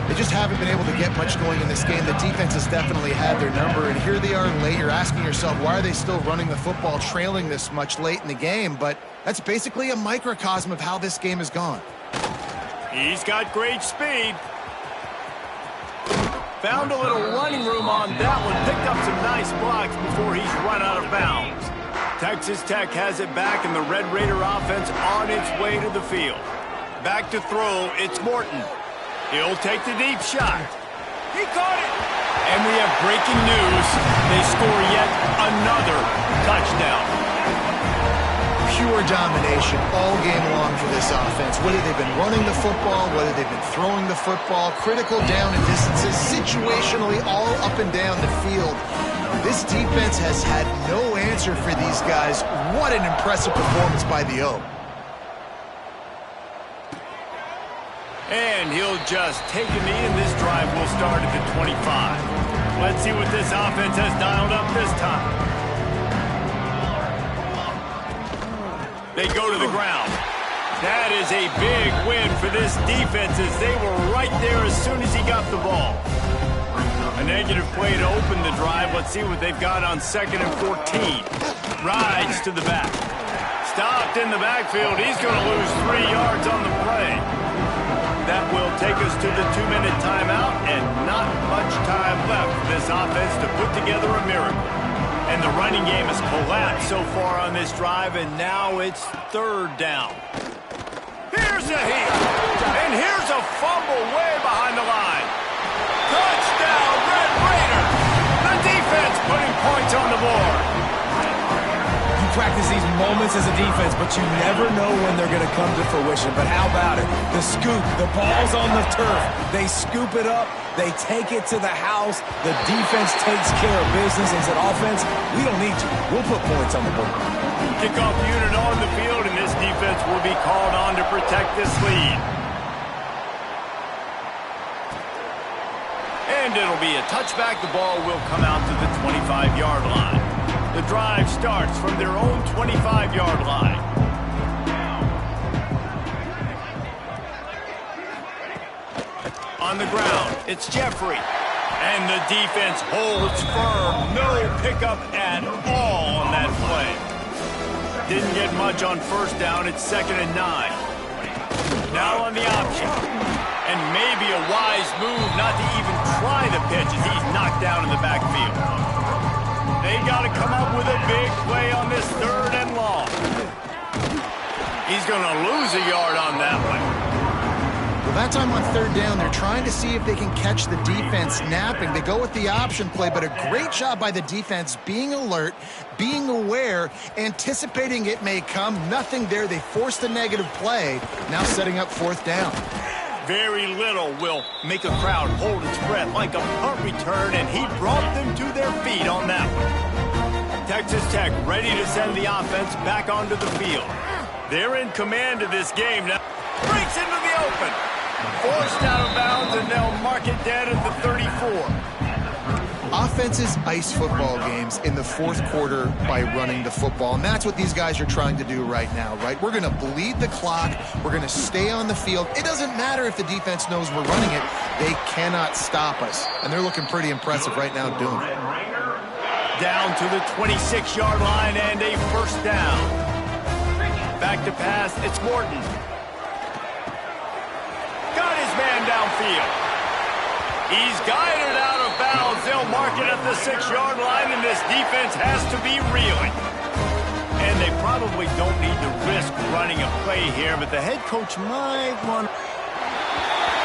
They just haven't been able to get much going in this game. The defense has definitely had their number, and here they are late. You're asking yourself, why are they still running the football, trailing this much late in the game? But that's basically a microcosm of how this game has gone. He's got great speed. Found a little running room on that one. Picked up some nice blocks before he's run out of bounds. Texas Tech has it back, and the Red Raider offense on its way to the field. Back to throw, it's Morton. He'll take the deep shot. He caught it! And we have breaking news. They score yet another touchdown. Pure domination all game long for this offense. Whether they've been running the football, whether they've been throwing the football, critical down and distances, situationally all up and down the field. This defense has had no answer for these guys. What an impressive performance by the O. And he'll just take a knee, and this drive will start at the 25. Let's see what this offense has dialed up this time. They go to the ground. That is a big win for this defense as they were right there as soon as he got the ball. A negative play to open the drive. Let's see what they've got on 2nd and 14. Rides to the back. Stopped in the backfield. He's going to lose 3 yards on the play. That will take us to the 2-minute timeout, and not much time left for this offense to put together a miracle. And the running game has collapsed so far on this drive, and now it's 3rd down. Here's a hit, and here's a fumble way behind the line. Touchdown, Red Raiders! The defense putting points on the board. You practice these moments as a defense, but you never know when they're going to come to fruition. But how about it? The scoop, the ball's on the turf. They scoop it up. They take it to the house. The defense takes care of business and said, offense, we don't need you. We'll put points on the board. Kickoff unit on the field, and this defense will be called on to protect this lead. And it'll be a touchback. The ball will come out to the 25-yard line. The drive starts from their own 25-yard line. On the ground, it's Jeffrey. And the defense holds firm. No pickup at all on that play. Didn't get much on 1st down. It's 2nd and 9. Now on the option. And maybe a wise move not to even try the pitch as he's knocked down in the backfield. They got to come up with a big play on this 3rd and long. He's going to lose a yard on that one. Well, that time on 3rd down, they're trying to see if they can catch the defense napping. They go with the option play, but a great job by the defense being alert, being aware, anticipating it may come. Nothing there. They forced a negative play, now setting up 4th down. Very little will make a crowd hold its breath like a punt return, and he brought them to their feet on that one. Texas Tech ready to send the offense back onto the field. They're in command of this game now. Breaks into the open. Forced out of bounds, and they'll mark it dead at the 34. Offenses ice football games in the 4th quarter by running the football, and that's what these guys are trying to do right now, right? We're going to bleed the clock. We're going to stay on the field. It doesn't matter if the defense knows we're running it. They cannot stop us, and they're looking pretty impressive right now doing it. Down to the 26-yard line and a 1st down. Back to pass, it's Morton. Got his man downfield. He's guided out of bounds. They'll mark it at the 6-yard line, and this defense has to be reeling. And they probably don't need to risk running a play here, but the head coach might want...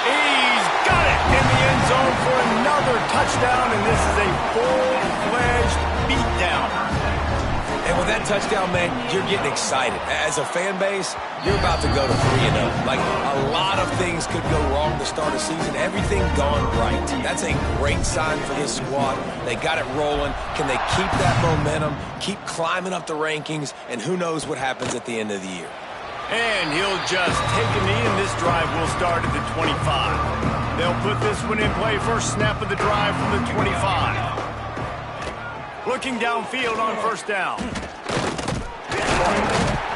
He's got it in the end zone for another touchdown, and this is a full-fledged beatdown. And with that touchdown, man, you're getting excited. As a fan base, you're about to go to 3-0. Like, a lot of things could go wrong to start a season. Everything gone right. That's a great sign for this squad. They got it rolling. Can they keep that momentum, keep climbing up the rankings, and who knows what happens at the end of the year. And he'll just take a knee, and this drive will start at the 25. They'll put this one in play. First snap of the drive from the 25. Looking downfield on 1st down.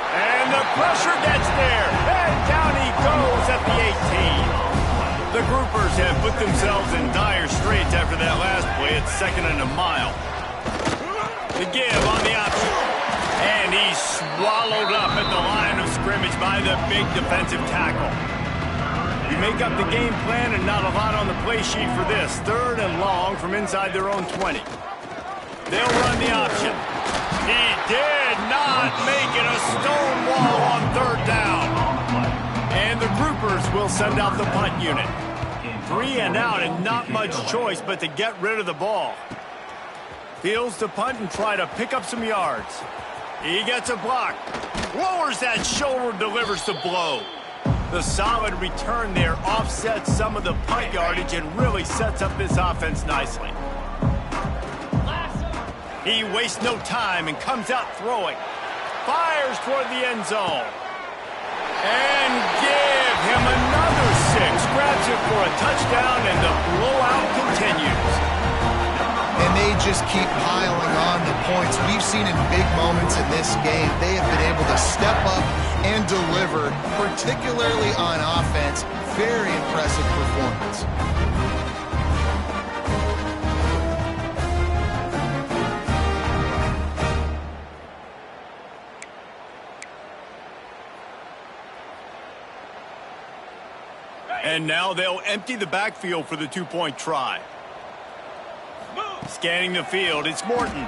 And the pressure gets there. And down he goes at the 18. The groupers have put themselves in dire straits after that last play. It's 2nd and a mile. The give on the option. And he's swallowed up at the line of scrimmage by the big defensive tackle. We make up the game plan and not a lot on the play sheet for this. 3rd and long from inside their own 20. They'll run the option. He did not make it a stone wall on 3rd down. And the groupers will send out the punt unit. 3 and out and not much choice but to get rid of the ball. Fields to punt and try to pick up some yards. He gets a block. Lowers that shoulder, delivers the blow. The solid return there offsets some of the punt yardage and really sets up this offense nicely. He wastes no time and comes out throwing. Fires toward the end zone. And give him another 6. Grabs it for a touchdown, and the blowout continues. And they just keep piling on the points. We've seen in big moments in this game, they have been able to step up and deliver, particularly on offense. Very impressive performance. And now they'll empty the backfield for the 2-point try. Scanning the field, it's Morton.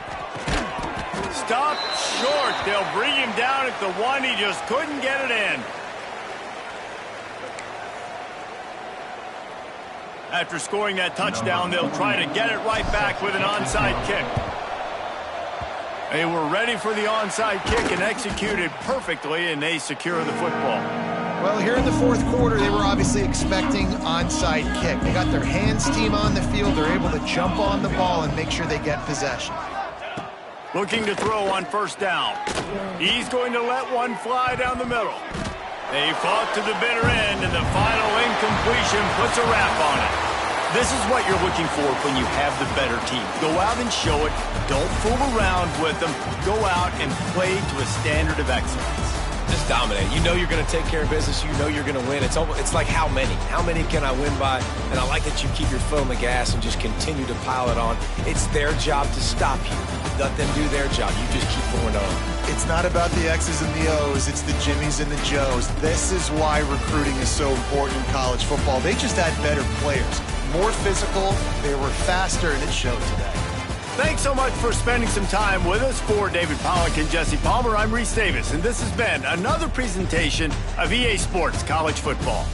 Stopped short. They'll bring him down at the 1. He just couldn't get it in. After scoring that touchdown, they'll try to get it right back with an onside kick. They were ready for the onside kick and executed perfectly, and they secure the football. Well, here in the 4th quarter, they were obviously expecting onside kick. They got their hands team on the field. They're able to jump on the ball and make sure they get possession. Looking to throw on 1st down. He's going to let one fly down the middle. They fought to the bitter end, and the final incompletion puts a wrap on it. This is what you're looking for when you have the better team. Go out and show it. Don't fool around with them. Go out and play to a standard of excellence. Just dominate. You know you're going to take care of business. You know you're going to win. It's like how many? How many can I win by? And I like that you keep your foot on the gas and just continue to pile it on. It's their job to stop you. Let them do their job. You just keep going on. It's not about the X's and the O's. It's the Jimmies and the Joes. This is why recruiting is so important in college football. They just had better players, more physical. They were faster, and it showed today. Thanks so much for spending some time with us. For David Pollack and Jesse Palmer, I'm Reese Davis, and this has been another presentation of EA Sports College Football.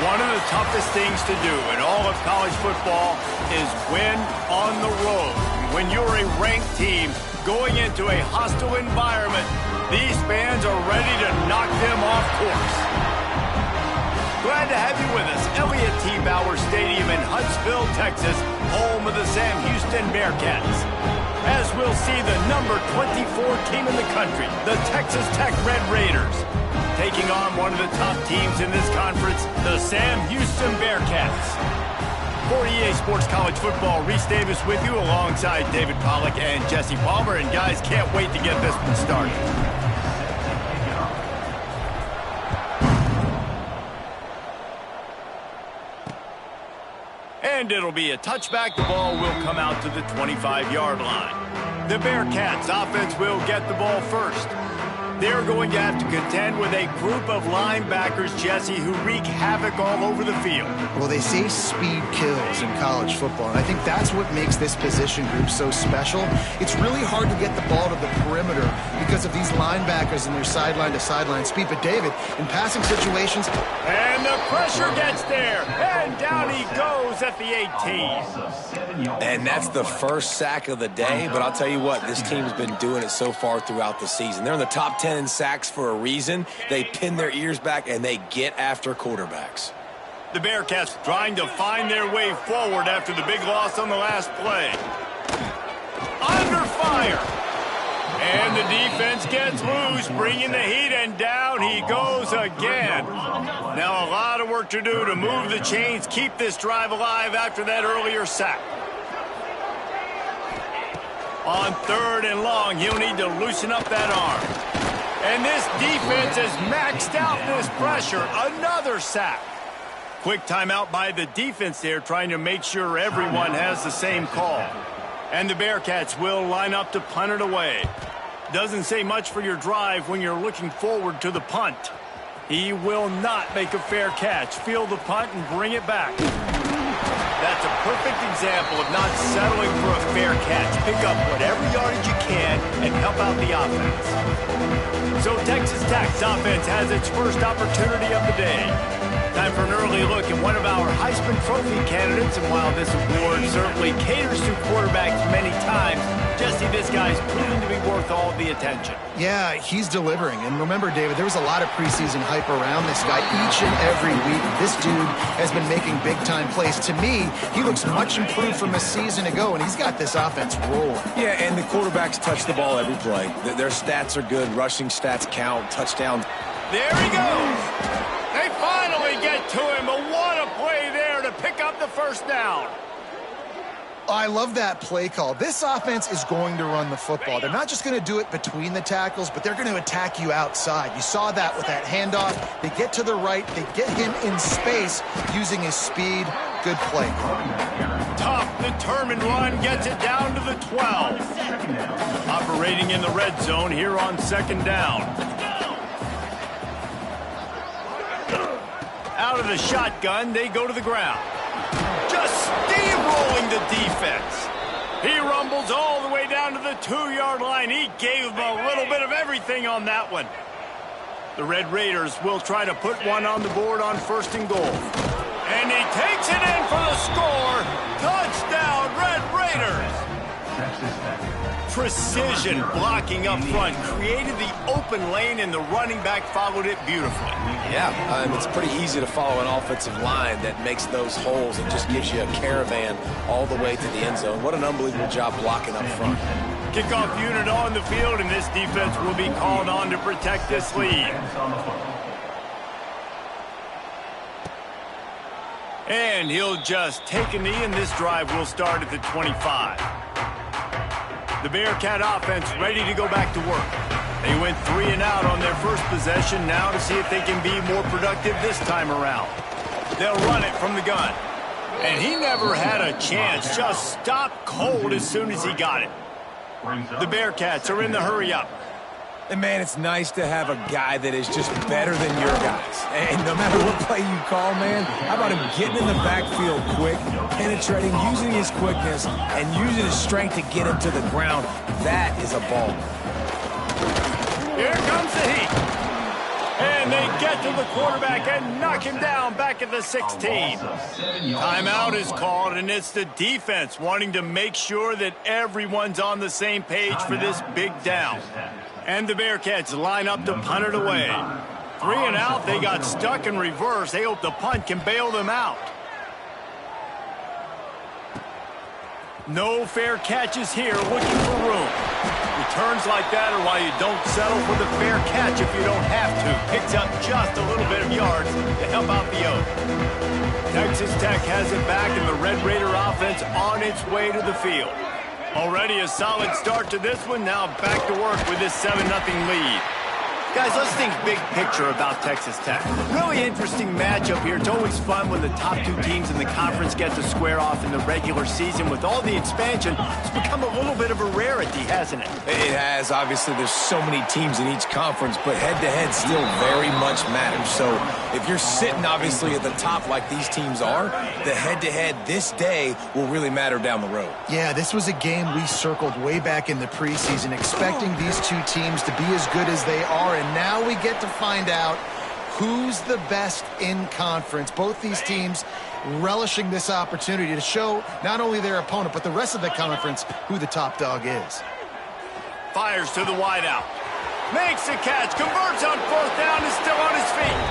One of the toughest things to do in all of college football is win on the road. When you're a ranked team going into a hostile environment, these fans are ready to knock them off course. Glad to have you with us. Elliott T. Bauer Stadium in Huntsville, Texas, home of the Sam Houston Bearcats. As we'll see the number 24 team in the country, the Texas Tech Red Raiders, taking on one of the top teams in this conference, the Sam Houston Bearcats. For EA Sports College Football, Reese Davis with you alongside David Pollack and Jesse Palmer. And guys, can't wait to get this one started. And it'll be a touchback. The ball will come out to the 25-yard line. The Bearcats offense will get the ball first. They're going to have to contend with a group of linebackers, Jesse, who wreak havoc all over the field. Well, they say speed kills in college football, and I think that's what makes this position group so special. It's really hard to get the ball to the perimeter because of these linebackers and their sideline-to-sideline speed. But, David, in passing situations... And the pressure gets there, and down he goes at the 18. And that's the first sack of the day, but I'll tell you what, this team's been doing it so far throughout the season. They're in the top 10 in sacks for a reason. They pin their ears back, and they get after quarterbacks. The Bearcats trying to find their way forward after the big loss on the last play. Under fire. And the defense gets loose, bringing the heat, and down he goes again. Now a lot of work to do to move the chains, keep this drive alive after that earlier sack. On 3rd and long, he'll need to loosen up that arm. And this defense has maxed out this pressure. Another sack. Quick timeout by the defense there, trying to make sure everyone has the same call. And the Bearcats will line up to punt it away. Doesn't say much for your drive when you're looking forward to the punt. He will not make a fair catch. Field the punt and bring it back. That's a perfect example of not settling for a fair catch. Pick up whatever yardage you can and help out the offense. So Texas Tech's offense has its first opportunity of the day. Time for an early look at one of our Heisman Trophy candidates. And while this award certainly caters to quarterbacks many times, Jesse, this guy's proven to be worth all the attention. Yeah, he's delivering. And remember, David, there was a lot of preseason hype around this guy each and every week. This dude has been making big-time plays. To me, he looks much improved from a season ago, and he's got this offense rolling. Yeah, and the quarterbacks touch the ball every play. Their stats are good. Rushing stats count. Touchdown. There he goes. They finally get to him, but what a play there to pick up the first down. I love that play call. This offense is going to run the football. They're not just going to do it between the tackles, but they're going to attack you outside. You saw that with that handoff. They get to the right. They get him in space using his speed. Good play. Tough, determined run gets it down to the 12. Operating in the red zone here on second down. Out of the shotgun, they go to the ground. Just steamrolling the defense. He rumbles all the way down to the 2-yard line. He gave them a little bit of everything on that one. The Red Raiders will try to put one on the board on 1st and goal. And he takes it in for the score. Touchdown, Red Raiders. Precision blocking up front created the open lane, and the running back followed it beautifully. Yeah, it's pretty easy to follow an offensive line that makes those holes and just gives you a caravan all the way to the end zone. What an unbelievable job blocking up front. Kickoff unit on the field, and this defense will be called on to protect this lead. And he'll just take a knee, and this drive will start at the 25. The Bearcat offense ready to go back to work. They went 3 and out on their first possession, now to see if they can be more productive this time around. They'll run it from the gun. And he never had a chance, just stopped cold as soon as he got it. The Bearcats are in the hurry-up. And, man, it's nice to have a guy that is just better than your guys. And no matter what play you call, man, how about him getting in the backfield quick, penetrating, using his quickness, and using his strength to get him to the ground. That is a ball. Here comes the heat. And they get to the quarterback and knock him down back at the 16. Timeout is called, and it's the defense wanting to make sure that everyone's on the same page for this big down. And the Bearcats line up to punt it away. 3 and out, they got stuck in reverse. They hope the punt can bail them out. No fair catches here, looking for room. Returns like that are why you don't settle for the fair catch if you don't have to. Picks up just a little bit of yards to help out the Oak. Texas Tech has it back, and the Red Raider offense on its way to the field. Already a solid start to this one. Now back to work with this 7-0 lead. Guys, let's think big picture about Texas Tech. Really interesting matchup here. It's always fun when the top 2 teams in the conference get to square off in the regular season. With all the expansion, it's become a little bit of a rarity, hasn't it? It has. Obviously, there's so many teams in each conference, but head-to-head still very much matters. So if you're sitting, obviously, at the top like these teams are, the head-to-head this day will really matter down the road. Yeah, this was a game we circled way back in the preseason, expecting these 2 teams to be as good as they are, and now we get to find out who's the best in conference. Both these teams relishing this opportunity to show not only their opponent, but the rest of the conference who the top dog is. Fires to the wideout. Makes the catch, converts on 4th down, is still on his feet.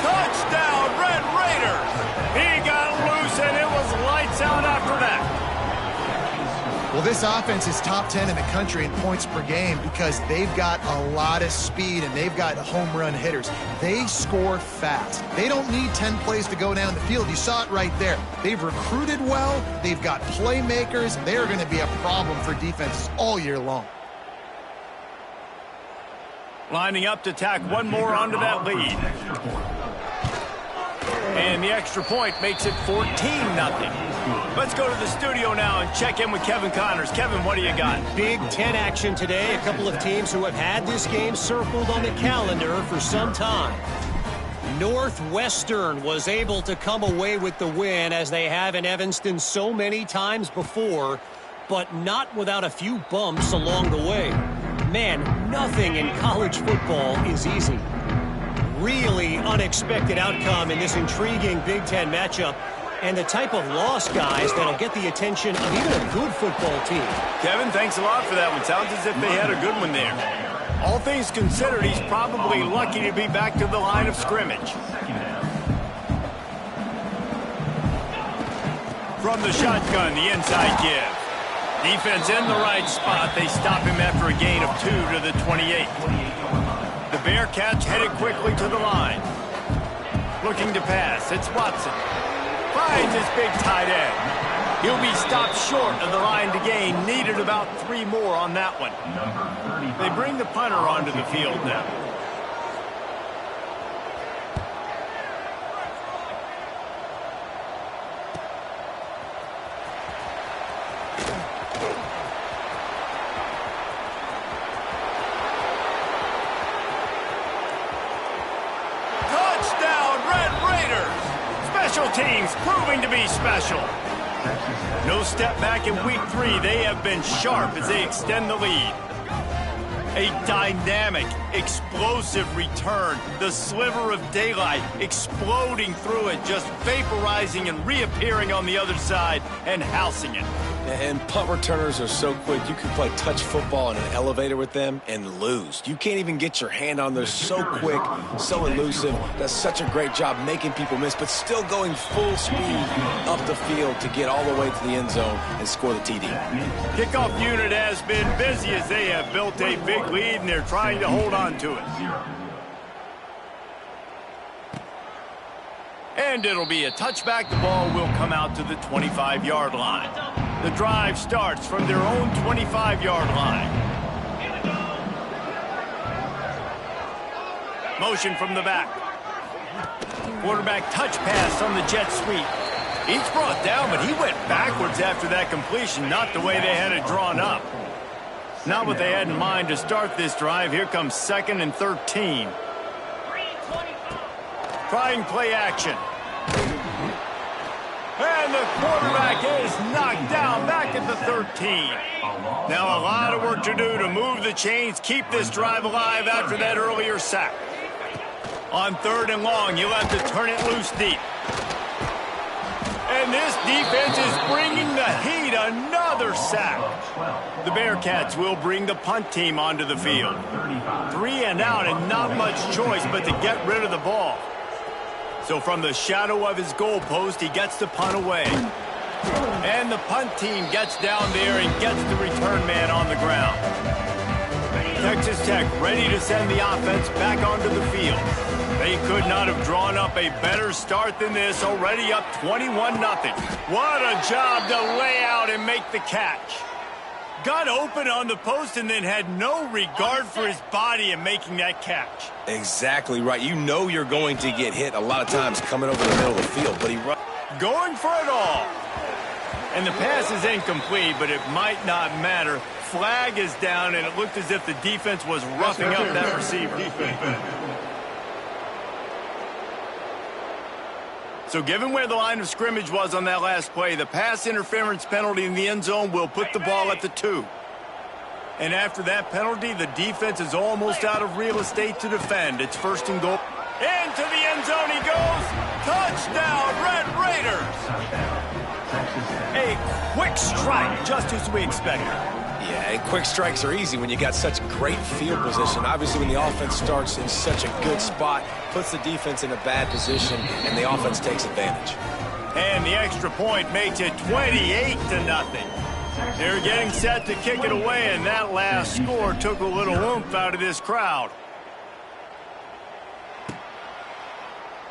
Touchdown, Red Raiders! He got loose, and it was lights out after that. Well, this offense is top 10 in the country in points per game because they've got a lot of speed and they've got home run hitters. They score fast. They don't need 10 plays to go down the field. You saw it right there. They've recruited well. They've got playmakers. They are going to be a problem for defenses all year long. Lining up to tack one more onto that lead. And the extra point makes it 14-0. Let's go to the studio now and check in with Kevin Connors. Kevin, what do you got? Big Ten action today. A couple of teams who have had this game circled on the calendar for some time. Northwestern was able to come away with the win, as they have in Evanston so many times before, but not without a few bumps along the way. Man, nothing in college football is easy. Really unexpected outcome in this intriguing Big Ten matchup, and the type of loss, guys, that'll get the attention of even a good football team. Kevin, thanks a lot for that one. Sounds as if they had a good one there. All things considered, he's probably lucky to be back to the line of scrimmage. From the shotgun, the inside give. Defense in the right spot. They stop him after a gain of 2 to the 28. The Bearcats headed quickly to the line. Looking to pass. It's Watson. Finds his big tight end. He'll be stopped short of the line to gain. Needed about 3 more on that one. They bring the punter onto the field now. Touchdown, Red Raiders! Special teams proving to be special. No step back in week 3. They have been sharp as they extend the lead. A dynamic, explosive return. The sliver of daylight exploding through it, just vaporizing and reappearing on the other side and housing it. And punt returners are so quick. You can play touch football in an elevator with them and lose. You can't even get your hand on those. So quick, so elusive. Does such a great job making people miss, but still going full speed up the field to get all the way to the end zone and score the TD. Kickoff unit has been busy as they have built a big lead and they're trying to hold on to it. And it'll be a touchback. The ball will come out to the 25-yard line. The drive starts from their own 25-yard line. Motion from the back. Quarterback touch pass on the jet sweep. He's brought down, but he went backwards after that completion, not the way they had it drawn up. Not what they had in mind to start this drive. Here comes 2nd and 13. Trying play action. And the quarterback is knocked down back at the 13. Now a lot of work to do to move the chains, keep this drive alive after that earlier sack. On 3rd and long, you'll have to turn it loose deep. And this defense is bringing the heat. Another sack. The Bearcats will bring the punt team onto the field. 3 and out and not much choice but to get rid of the ball. So from the shadow of his goalpost, he gets the punt away. And the punt team gets down there and gets the return man on the ground. Texas Tech ready to send the offense back onto the field. They could not have drawn up a better start than this, already up 21-0. What a job to lay out and make the catch. Got open on the post and then had no regard for his body in making that catch. Exactly right. You know you're going to get hit a lot of times coming over the middle of the field, but he run. Going for it all. And the pass is incomplete, but it might not matter. Flag is down, and it looked as if the defense was roughing up that receiver. So given where the line of scrimmage was on that last play, the pass interference penalty in the end zone will put the ball at the 2. And after that penalty, the defense is almost out of real estate to defend. It's 1st and goal. Into the end zone he goes. Touchdown, Red Raiders. A quick strike, just as we expected. Yeah, and quick strikes are easy when you got such great field position. Obviously, when the offense starts in such a good spot, puts the defense in a bad position, and the offense takes advantage. And the extra point makes it 28-0. They're getting set to kick it away, and that last score took a little oomph out of this crowd.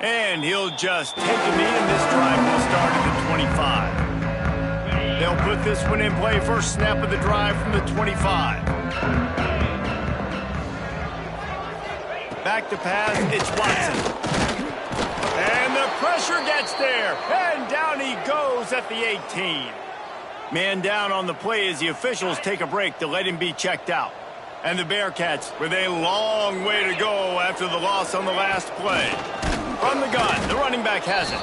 And he'll just take a knee, and this drive will start at the 25. They'll put this one in play. First snap of the drive from the 25. Back to pass, it's Watson. And the pressure gets there. And down he goes at the 18. Man down on the play as the officials take a break to let him be checked out. And the Bearcats with a long way to go after the loss on the last play. From the gun, the running back has it.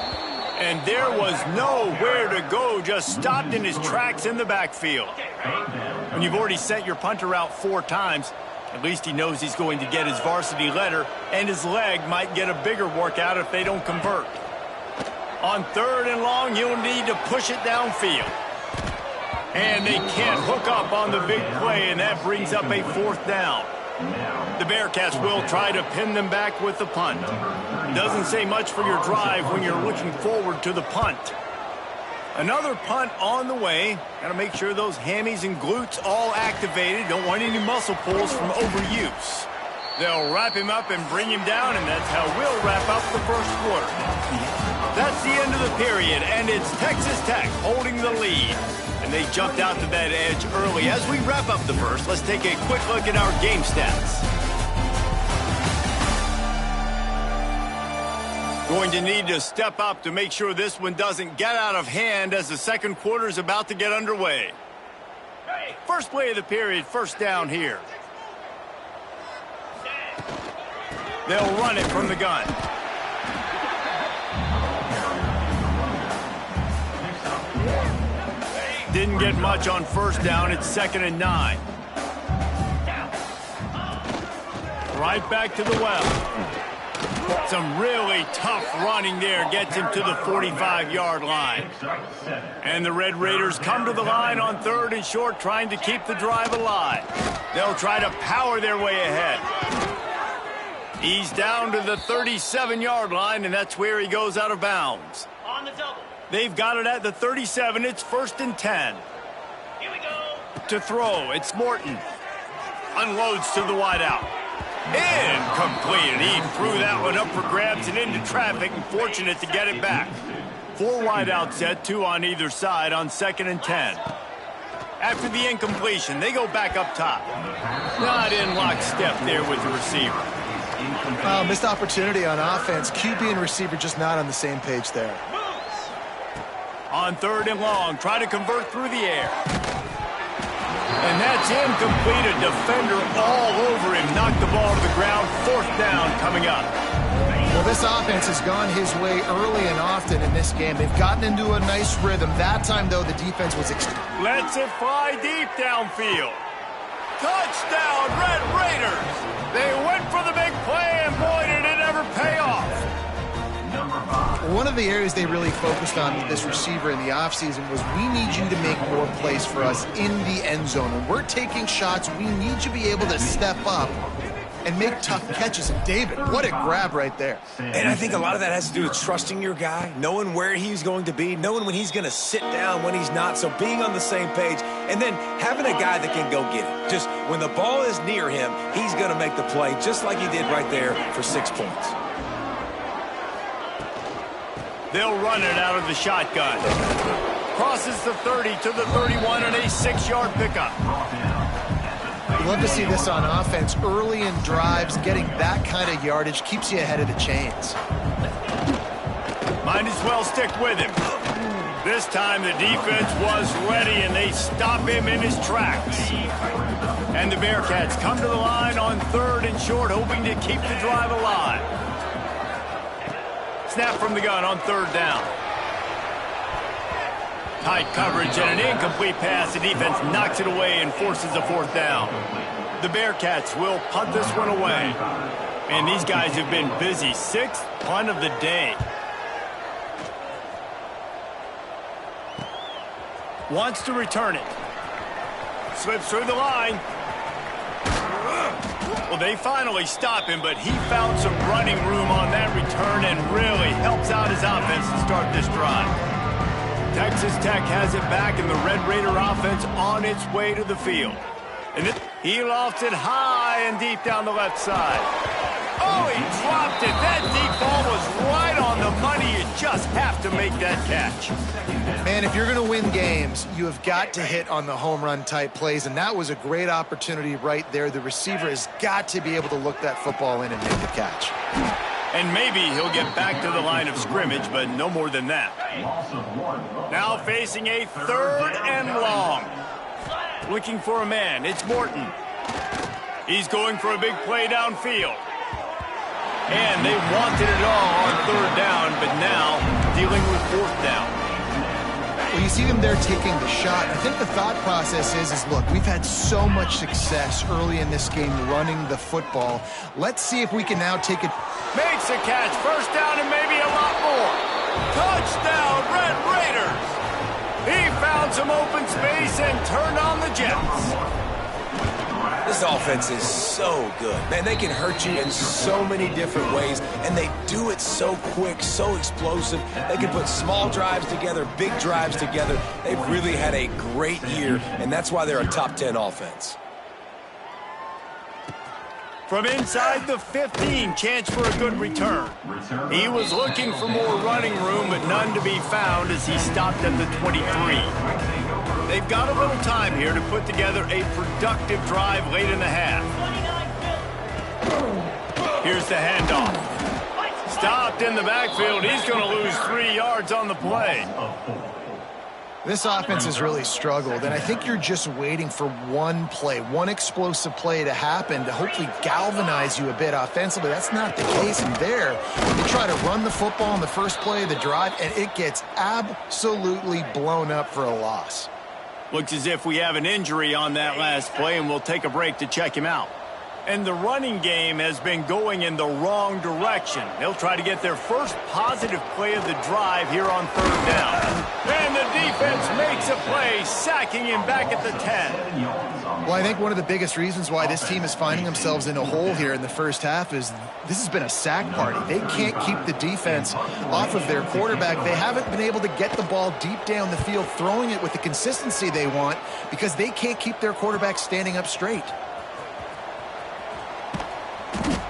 And there was nowhere to go, just stopped in his tracks in the backfield. When you've already sent your punter out 4 times, at least he knows he's going to get his varsity letter, and his leg might get a bigger workout if they don't convert. On 3rd and long, you'll need to push it downfield. And they can't hook up on the big play, and that brings up a 4th down. The Bearcats will try to pin them back with the punt. Doesn't say much for your drive when you're looking forward to the punt. Another punt on the way. Got to make sure those hammies and glutes all activated. Don't want any muscle pulls from overuse. They'll wrap him up and bring him down, and that's how we'll wrap up the first quarter. That's the end of the period, and it's Texas Tech holding the lead. And they jumped out to that edge early. As we wrap up the first, let's take a quick look at our game stats. Going to need to step up to make sure this one doesn't get out of hand as the second quarter is about to get underway. First play of the period, first down here. They'll run it from the gun. Didn't get much on first down. It's 2nd and 9. Right back to the well. Some really tough running there gets him to the 45-yard line. And the Red Raiders come to the line on 3rd and short, trying to keep the drive alive. They'll try to power their way ahead. He's down to the 37-yard line, and that's where he goes out of bounds. On the double. They've got it at the 37. It's 1st and 10. Here we go. To throw, it's Morton. Unloads to the wideout. Incomplete, and he threw that one up for grabs and into traffic, and fortunate to get it back. 4 wideout set, 2 on either side on 2nd and 10. After the incompletion, they go back up top. Not in lockstep there with the receiver. Missed opportunity on offense. QB and receiver just not on the same page there. On 3rd and long, try to convert through the air. And that's incomplete. A defender all over him. Knocked the ball to the ground. 4th down coming up. Well, this offense has gone his way early and often in this game. They've gotten into a nice rhythm. That time, though, the defense was Lets it fly deep downfield. Touchdown, Red Raiders. They went for the big play, and boy, did it ever pay off. One of the areas they really focused on with this receiver in the offseason was, we need you to make more plays for us in the end zone. When we're taking shots, we need you to be able to step up and make tough catches. And David, what a grab right there. And I think a lot of that has to do with trusting your guy, knowing where he's going to be, knowing when he's going to sit down, when he's not. So being on the same page, and then having a guy that can go get it. Just when the ball is near him, he's going to make the play, just like he did right there for 6 points. They'll run it out of the shotgun. Crosses the 30 to the 31 and a 6-yard pickup. Love to see this on offense. Early in drives, getting that kind of yardage keeps you ahead of the chains. Might as well stick with him. This time the defense was ready, and they stop him in his tracks. And the Bearcats come to the line on 3rd and short, hoping to keep the drive alive. Snap from the gun on 3rd down. Tight coverage and an incomplete pass. The defense knocks it away and forces a 4th down. The Bearcats will punt this one away. And these guys have been busy. 6th punt of the day. Wants to return it. Slips through the line. Well, they finally stop him, but he found some running room on that return and really helps out his offense to start this drive. Texas Tech has it back, and the Red Raider offense on its way to the field. And he lofts it high and deep down the left side. Oh, he dropped it. That deep ball was right on the money. You just have to make that catch. Man, if you're going to win games, you have got to hit on the home run type plays, and that was a great opportunity right there. The receiver has got to be able to look that football in and make the catch. And maybe he'll get back to the line of scrimmage, but no more than that. Now facing a 3rd and long. Looking for a man. It's Morton. He's going for a big play downfield. And they wanted it all on third down, but now dealing with fourth down. Well, you see them there taking the shot. I think the thought process is look, we've had so much success early in this game running the football. Let's see if we can now take it. Makes a catch, first down and maybe a lot more. Touchdown, Red Raiders. He found some open space and turned on the Jets. This offense is so good. Man, they can hurt you in so many different ways, and they do it so quick, so explosive. They can put small drives together, big drives together. They've really had a great year, and that's why they're a top 10 offense. From inside the 15, chance for a good return. He was looking for more running room, but none to be found as he stopped at the 23. They've got a little time here to put together a productive drive late in the half. Here's the handoff. Stopped in the backfield. He's going to lose 3 yards on the play. This offense has really struggled, and I think you're just waiting for one play, one explosive play to happen to hopefully galvanize you a bit offensively. That's not the case in there. You try to run the football on the first play of the drive, and it gets absolutely blown up for a loss. Looks as if we have an injury on that last play, and we'll take a break to check him out. And the running game has been going in the wrong direction. They'll try to get their first positive play of the drive here on third down. And the defense makes a play, sacking him back at the 10. Well, I think one of the biggest reasons why this team is finding themselves in a hole here in the first half is this has been a sack party. They can't keep the defense off of their quarterback. They haven't been able to get the ball deep down the field, throwing it with the consistency they want because they can't keep their quarterback standing up straight.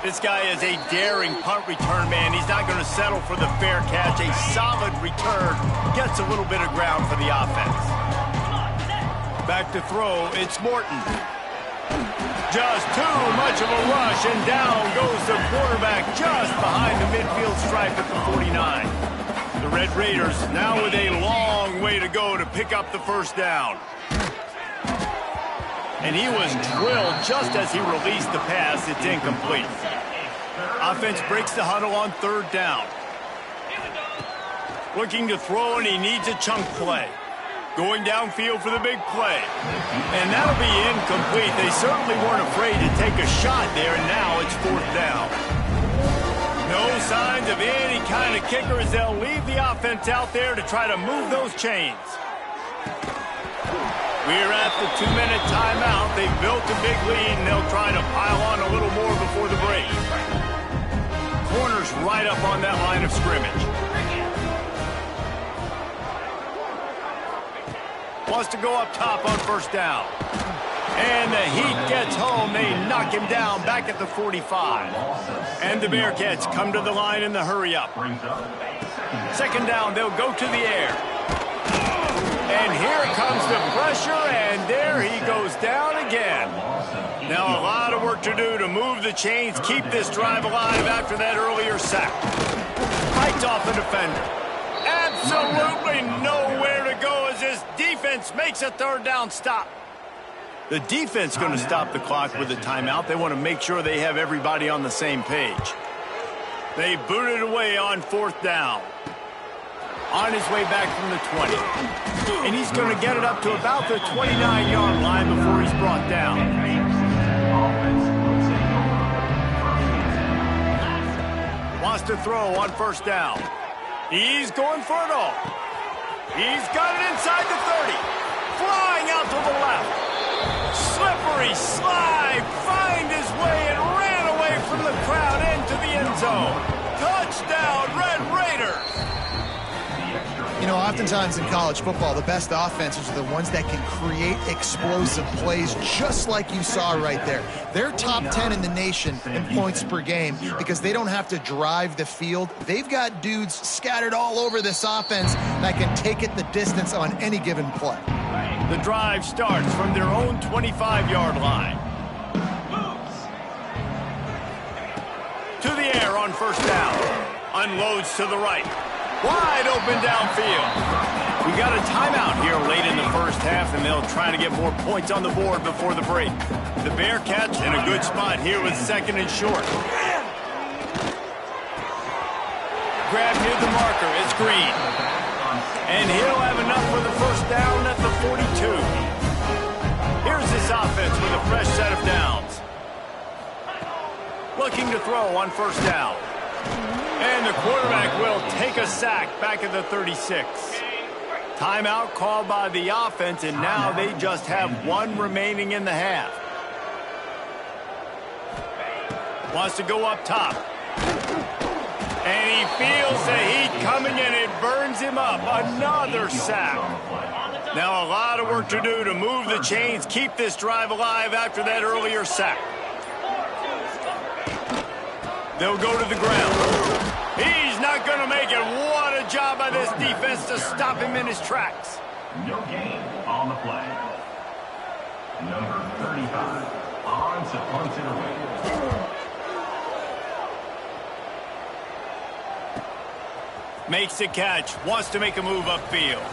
This guy is a daring punt return man. He's not going to settle for the fair catch. A solid return gets a little bit of ground for the offense. Back to throw, it's Morton. Just too much of a rush, and down goes the quarterback just behind the midfield stripe at the 49. The Red Raiders now with a long way to go to pick up the first down. And he was drilled just as he released the pass. It's incomplete. Offense breaks the huddle on third down. Looking to throw, and he needs a chunk play. Going downfield for the big play. And that'll be incomplete. They certainly weren't afraid to take a shot there, and now it's fourth down. No signs of any kind of kicker as they'll leave the offense out there to try to move those chains. We're at the 2-minute timeout. They've built a big lead, and they'll try to pile on a little more before the break. Corner's right up on that line of scrimmage. Wants to go up top on first down. And the Heat gets home. They knock him down back at the 45. And the Bearcats come to the line in the hurry-up. Second down, they'll go to the air. And here comes the pressure, and there he goes down again. Now a lot of work to do to move the chains, keep this drive alive after that earlier sack. Fights off the defender. Absolutely nowhere to go as this defense makes a third down stop. The defense going to stop the clock with a timeout. They want to make sure they have everybody on the same page. They boot it away on fourth down. On his way back from the 20. And he's going to get it up to about the 29-yard line before he's brought down. Wants to throw on first down. He's going for it all. He's got it inside the 30. Flying out to the left. Slippery slide. Find his way and ran away from the crowd into the end zone. Touchdown, Red Raiders. You know, oftentimes in college football, the best offenses are the ones that can create explosive plays, just like you saw right there. They're top 10 in the nation in points per game because they don't have to drive the field. They've got dudes scattered all over this offense that can take it the distance on any given play. The drive starts from their own 25-yard line. To the air on first down. Unloads to the right. Wide open downfield. We got a timeout here late in the first half, and they'll try to get more points on the board before the break. The Bearcats in a good spot here with second and short. Grab near the marker. It's Green. And he'll have enough for the first down at the 42. Here's this offense with a fresh set of downs. Looking to throw on first down. And the quarterback will take a sack back at the 36. Timeout called by the offense, and now they just have one remaining in the half. Wants to go up top. And he feels the heat coming, and it burns him up. Another sack. Now a lot of work to do to move the chains, keep this drive alive after that earlier sack. They'll go to the ground. He's not going to make it. What a job by this defense to stop him in his tracks. No gain on the play. Number 35. On to punt it away. Makes the catch. Wants to make a move upfield.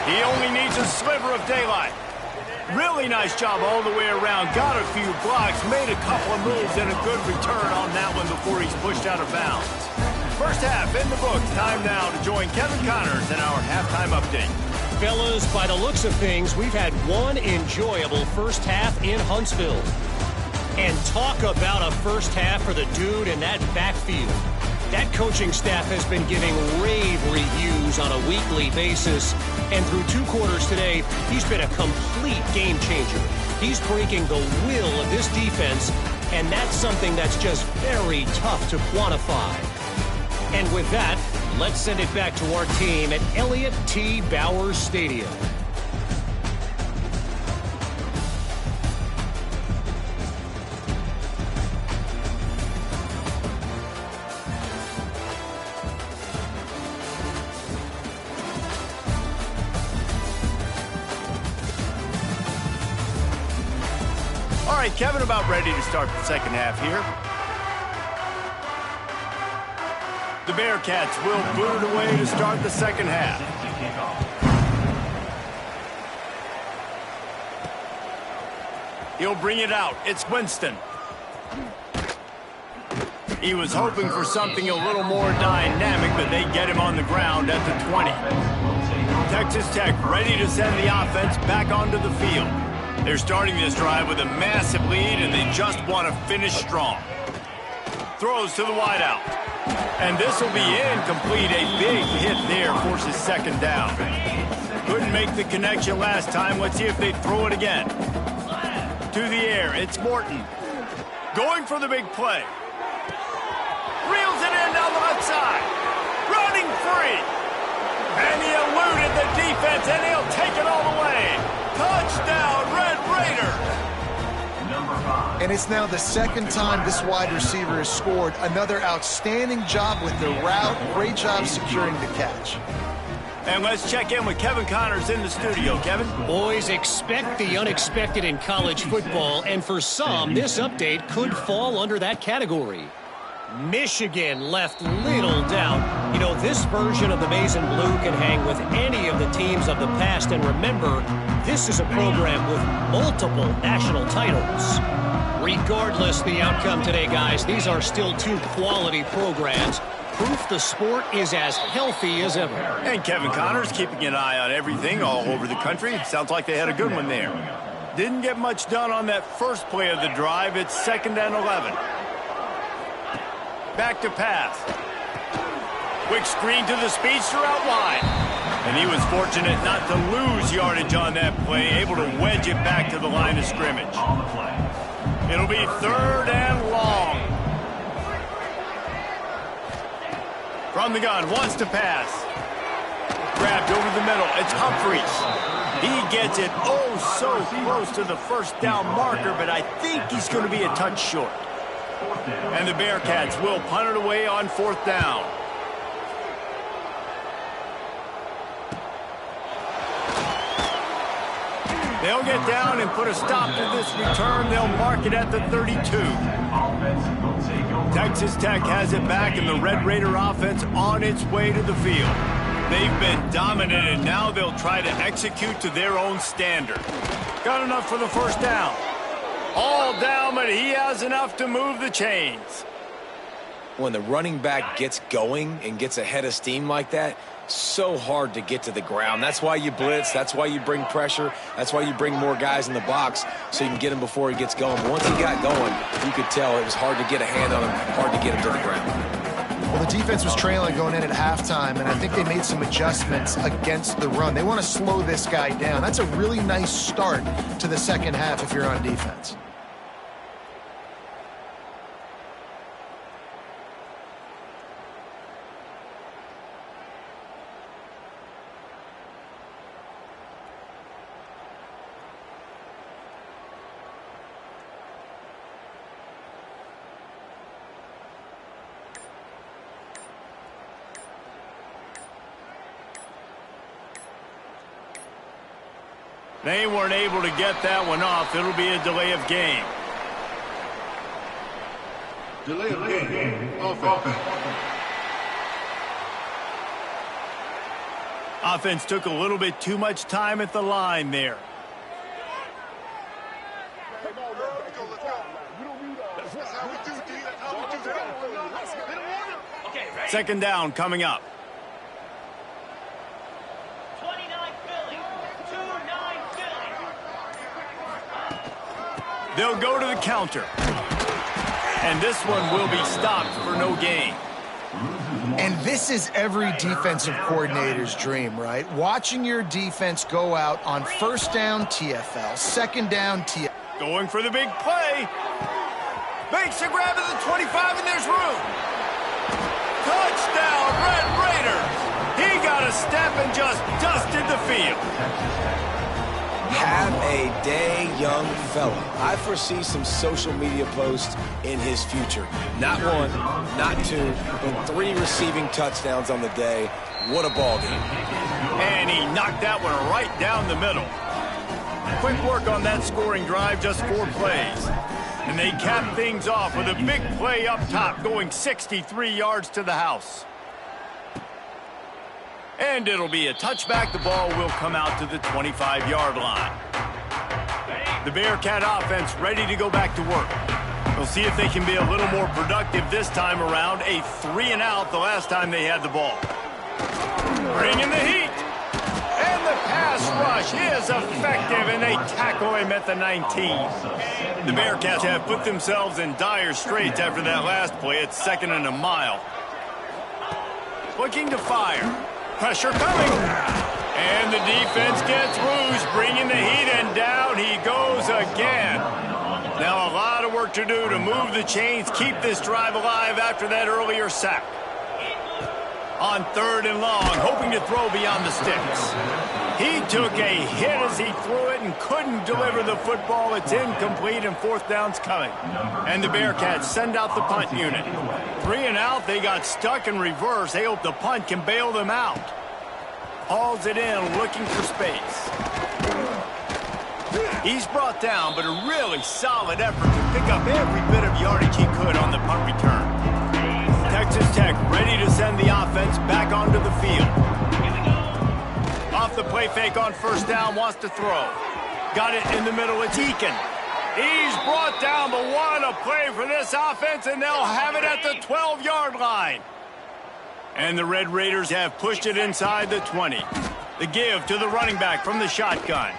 He only needs a sliver of daylight. Really nice job all the way around. Got a few blocks, made a couple of moves, and a good return on that one before he's pushed out of bounds. First half in the books. Time now to join Kevin Connors in our halftime update. Fellas, by the looks of things, we've had one enjoyable first half in Huntsville. And talk about a first half for the dude in that backfield. That coaching staff has been giving rave reviews on a weekly basis. And through 2 quarters today, he's been a complete game changer. He's breaking the will of this defense, and that's something that's just very tough to quantify. And with that, let's send it back to our team at Elliott T. Bowers Stadium. All right, Kevin, about ready to start the second half here. The Bearcats will boot it away to start the second half. He'll bring it out. It's Winston. He was hoping for something a little more dynamic, but they get him on the ground at the 20. Texas Tech ready to send the offense back onto the field. They're starting this drive with a massive lead, and they just want to finish strong. Throws to the wideout. And this will be incomplete. A big hit there forces second down. Couldn't make the connection last time. Let's see if they throw it again. To the air, it's Morton. Going for the big play. Reels it in down the left side. Running free. And he eluded the defense, and he'll take it all the way. Touchdown, Red Raider. And it's now the second time this wide receiver has scored. Another outstanding job with the route. Great job securing the catch. And let's check in with Kevin Connors in the studio. Kevin? Boys, expect the unexpected in college football, and for some, this update could fall under that category. Michigan left little doubt. You know, this version of the Maize and Blue can hang with any of the teams of the past, and remember, this is a program with multiple national titles. Regardless the outcome today, guys, these are still 2 quality programs. Proof the sport is as healthy as ever. And Kevin Connors keeping an eye on everything all over the country. Sounds like they had a good one there. Didn't get much done on that first play of the drive. It's 2nd and 11. Back to pass. Quick screen to the speedster out wide. And he was fortunate not to lose yardage on that play, able to wedge it back to the line of scrimmage. It'll be 3rd and long. From the gun, wants to pass. Grabbed over the middle. It's Humphreys. He gets it oh so close to the first down marker, but I think he's going to be a touch short. And the Bearcats will punt it away on 4th down. They'll get down and put a stop to this return. They'll mark it at the 32. Texas Tech has it back, and the Red Raider offense on its way to the field. They've been dominant, and now they'll try to execute to their own standard. Got enough for the first down. All down, but he has enough to move the chains. When the running back gets going and gets ahead of steam like that, so hard to get to the ground. That's why you blitz. That's why you bring pressure. That's why you bring more guys in the box so you can get him before he gets going. But once he got going, you could tell it was hard to get a hand on him, hard to get him to the ground. Well, the defense was trailing going in at halftime, and I think they made some adjustments against the run. They want to slow this guy down. That's a really nice start to the second half if you're on defense. They weren't able to get that one off. It'll be a delay of game. Delay of game. Offense. Offense took a little bit too much time at the line there. Second down coming up. They'll go to the counter. And this one will be stopped for no gain. And this is every defensive coordinator's dream, right? Watching your defense go out on first down TFL, second down TFL. Going for the big play. Makes a grab at the 25, and there's room. Touchdown, Red Raiders. He got a step and just dusted the field. Have a day, young fella. I foresee some social media posts in his future. Not one, not two, but 3 receiving touchdowns on the day. What a ball game. And he knocked that one right down the middle. Quick work on that scoring drive, just 4 plays. And they cap things off with a big play up top, going 63 yards to the house. And it'll be a touchback. The ball will come out to the 25-yard line. The Bearcat offense ready to go back to work. We'll see if they can be a little more productive this time around. A 3-and-out the last time they had the ball. Bringing the heat. And the pass rush is effective, and they tackle him at the 19. The Bearcats have put themselves in dire straits after that last play. It's 2nd and a mile. Looking to fire. Pressure coming. And the defense gets loose, bringing the heat, and down he goes again. Now a lot of work to do to move the chains, keep this drive alive after that earlier sack. On 3rd and long, hoping to throw beyond the sticks. He took a hit as he threw it and couldn't deliver the football. It's incomplete, and 4th down's coming. And the Bearcats send out the punt unit. 3-and-out, they got stuck in reverse. They hope the punt can bail them out. Hauls it in, looking for space. He's brought down, but a really solid effort to pick up every bit of yardage he could on the punt return. Texas Tech ready to send the offense back onto the field. Off the play fake on 1st down, wants to throw. Got it in the middle, it's Eakin. He's brought down, but what a play for this offense, and they'll have it at the 12-yard line. And the Red Raiders have pushed it inside the 20. The give to the running back from the shotgun.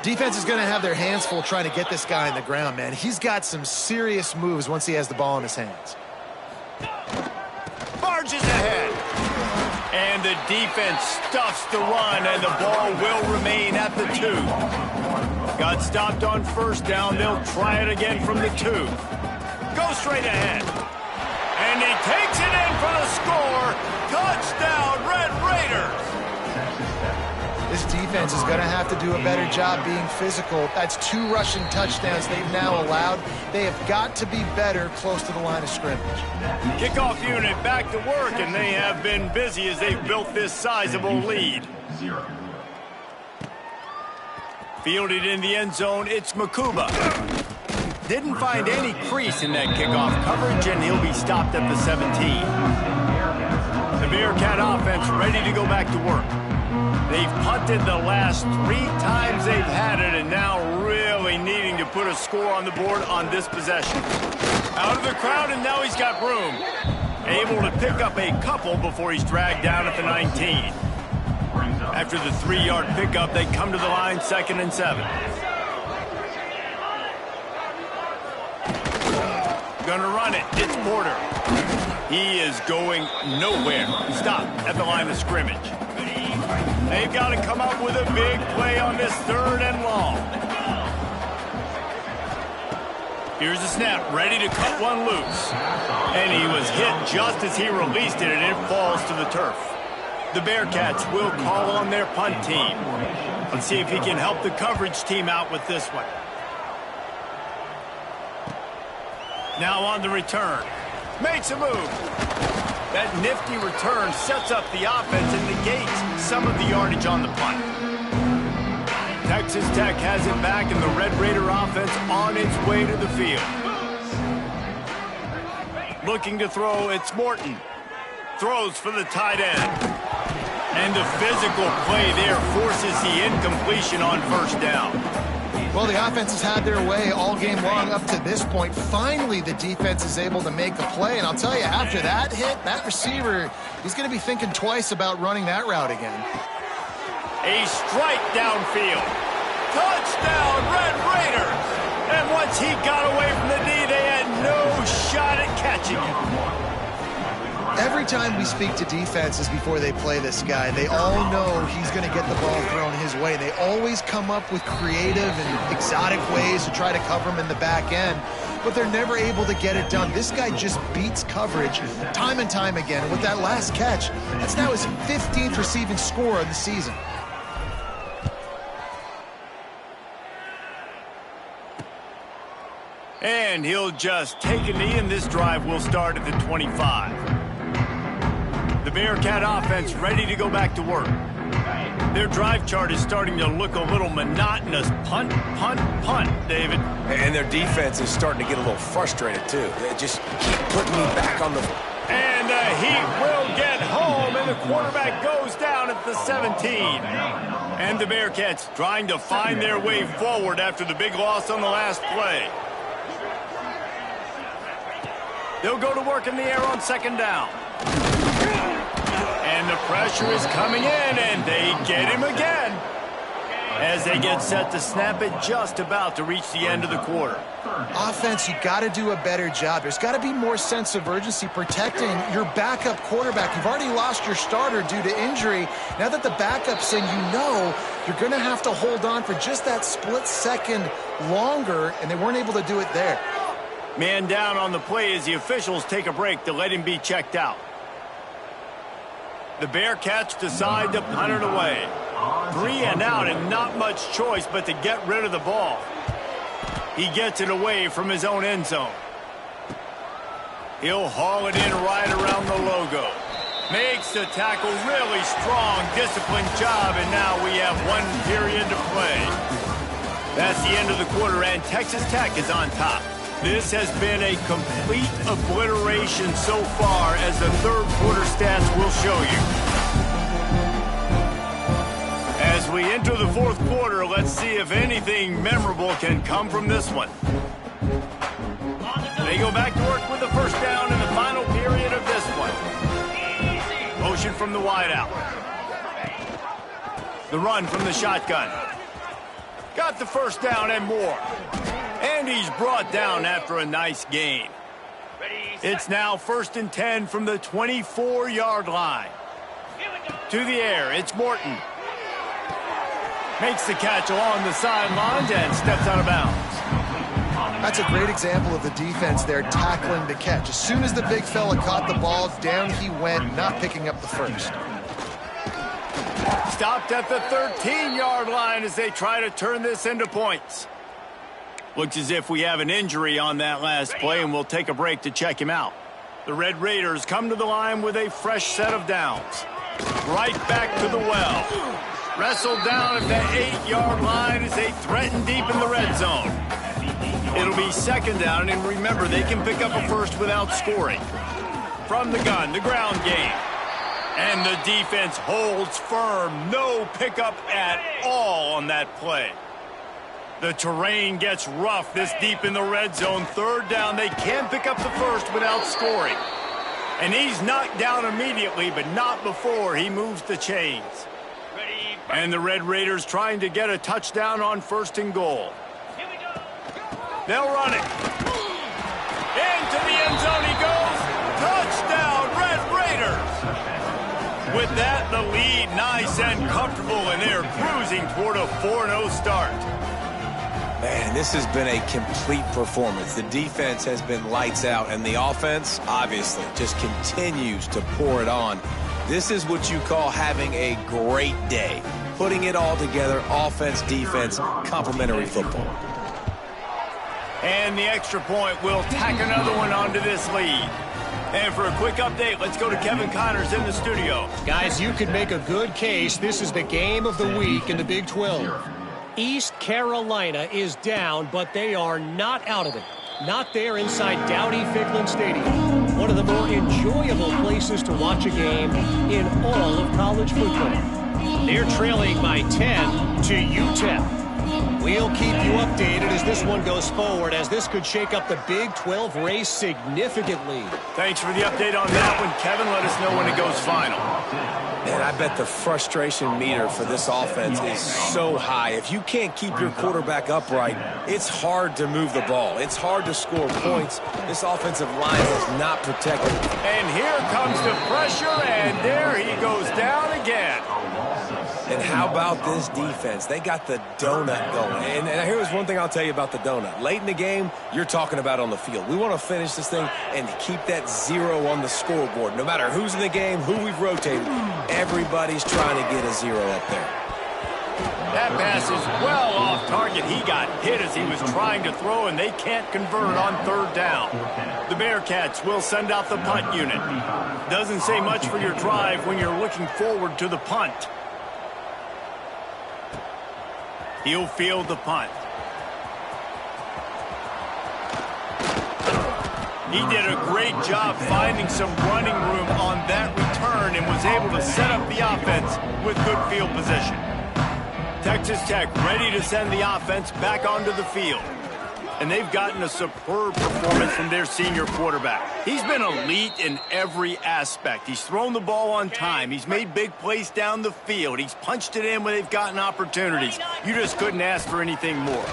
Defense is going to have their hands full trying to get this guy on the ground, man. He's got some serious moves once he has the ball in his hands. Barges ahead. And the defense stuffs the run, and the ball will remain at the 2. Got stopped on 1st down. They'll try it again from the 2. Go straight ahead. And he takes it in for the score. Touchdown, Red Raiders. This defense is going to have to do a better job being physical. That's 2 rushing touchdowns they've now allowed. They have got to be better close to the line of scrimmage. Kickoff unit back to work, and they have been busy as they've built this sizable lead. Fielded in the end zone, it's Makuba. Didn't find any crease in that kickoff coverage, and he'll be stopped at the 17. The Bearcat offense offense ready to go back to work. They've punted the last 3 times they've had it, and now really needing to put a score on the board on this possession. Out of the crowd, and now he's got room. Able to pick up a couple before he's dragged down at the 19. After the 3-yard pickup, they come to the line, 2nd and 7. Gonna run it. It's Porter. He is going nowhere. Stop at the line of scrimmage. They've got to come up with a big play on this 3rd and long. Here's the snap, ready to cut one loose. And he was hit just as he released it, and it falls to the turf. The Bearcats will call on their punt team. Let's see if he can help the coverage team out with this one. Now on the return. Makes a move. That nifty return sets up the offense and negates some of the yardage on the punt. Texas Tech has it back, and the Red Raider offense on its way to the field. Looking to throw, it's Morton. Throws for the tight end. And the physical play there forces the incompletion on 1st down. Well, the offense has had their way all game long up to this point. Finally, the defense is able to make a play. And I'll tell you, after that hit, that receiver, he's going to be thinking twice about running that route again. A strike downfield. Touchdown, Red Raiders! And once he got away from the D, they had no shot at catching him. Every time we speak to defenses before they play this guy, they all know he's going to get the ball thrown his way. They always come up with creative and exotic ways to try to cover him in the back end, but they're never able to get it done. This guy just beats coverage time and time again. And with that last catch, that's now his 15th receiving score of the season. And he'll just take a knee, and this drive will start at the 25. The Bearcat offense ready to go back to work. Their drive chart is starting to look a little monotonous. Punt, punt, punt, David. And their defense is starting to get a little frustrated, too. They just keep putting me back on the... And the Heat will get home, and the quarterback goes down at the 17. And the Bearcats trying to find their way forward after the big loss on the last play. They'll go to work in the air on 2nd down. And the pressure is coming in, and they get him again. As they get set to snap it, just about to reach the end of the quarter. Offense, you got to do a better job. There's got to be more sense of urgency protecting your backup quarterback. You've already lost your starter due to injury. Now that the backup's in, you know you're going to have to hold on for just that split second longer, and they weren't able to do it there. Man down on the play as the officials take a break to let him be checked out. The Bearcats decide to punt it away. 3 and out, and not much choice but to get rid of the ball. He gets it away from his own end zone. He'll haul it in right around the logo. Makes the tackle, really strong, disciplined job, and now we have 1 period to play. That's the end of the quarter, and Texas Tech is on top. This has been a complete obliteration so far, as the 3rd quarter stats will show you. As we enter the 4th quarter, let's see if anything memorable can come from this one. They go back to work with the 1st down in the final period of this one. Motion from the wideout. The run from the shotgun. Got the 1st down and more. And he's brought down after a nice gain. It's now 1st and 10 from the 24-yard line. To the air, it's Morton. Makes the catch along the sidelines and steps out of bounds. That's a great example of the defense there tackling the catch. As soon as the big fella caught the ball, down he went, not picking up the 1st. Stopped at the 13-yard line as they try to turn this into points. Looks as if we have an injury on that last play, and we'll take a break to check him out. The Red Raiders come to the line with a fresh set of downs. Right back to the well. Wrestled down at the 8-yard line as they threaten deep in the red zone. It'll be 2nd down, and remember, they can pick up a 1st without scoring. From the gun, the ground game. And the defense holds firm. No pickup at all on that play. The terrain gets rough this deep in the red zone. Third down, they can pick up the first without scoring. And he's knocked down immediately, but not before he moves the chains. And the Red Raiders trying to get a touchdown on 1st and goal. They'll run it. Into the end zone he goes. Touchdown, Red Raiders. With that, the lead nice and comfortable, and they're cruising toward a 4-0 start. Man, this has been a complete performance. The defense has been lights out, and the offense, obviously, just continues to pour it on. This is what you call having a great day. Putting it all together, offense, defense, complementary football. And the extra point will tack another one onto this lead. And for a quick update, let's go to Kevin Connors in the studio. Guys, you could make a good case. This is the game of the week in the Big 12. East Carolina is down, but they are not out of it. Not there inside Dowdy-Ficklin Stadium. One of the more enjoyable places to watch a game in all of college football. They're trailing by 10 to UTEP. We'll keep you updated as this one goes forward, as this could shake up the Big 12 race significantly. Thanks for the update on that one, Kevin. Let us know when it goes final. Man, I bet the frustration meter for this offense is so high. If you can't keep your quarterback upright, it's hard to move the ball. It's hard to score points. This offensive line is not protected. And here comes the pressure, and there he goes down again. And how about this defense? They got the donut going. And here's one thing I'll tell you about the donut. Late in the game, you're talking about on the field. We want to finish this thing and keep that 0 on the scoreboard. No matter who's in the game, who we've rotated, everybody's trying to get a 0 up there. That pass is well off target. He got hit as he was trying to throw, and they can't convert on 3rd down. The Bearcats will send out the punt unit. Doesn't say much for your drive when you're looking forward to the punt. He'll field the punt. He did a great job finding some running room on that return and was able to set up the offense with good field position. Texas Tech ready to send the offense back onto the field. And they've gotten a superb performance from their senior quarterback. He's been elite in every aspect. He's thrown the ball on time. He's made big plays down the field. He's punched it in when they've gotten opportunities. You just couldn't ask for anything more.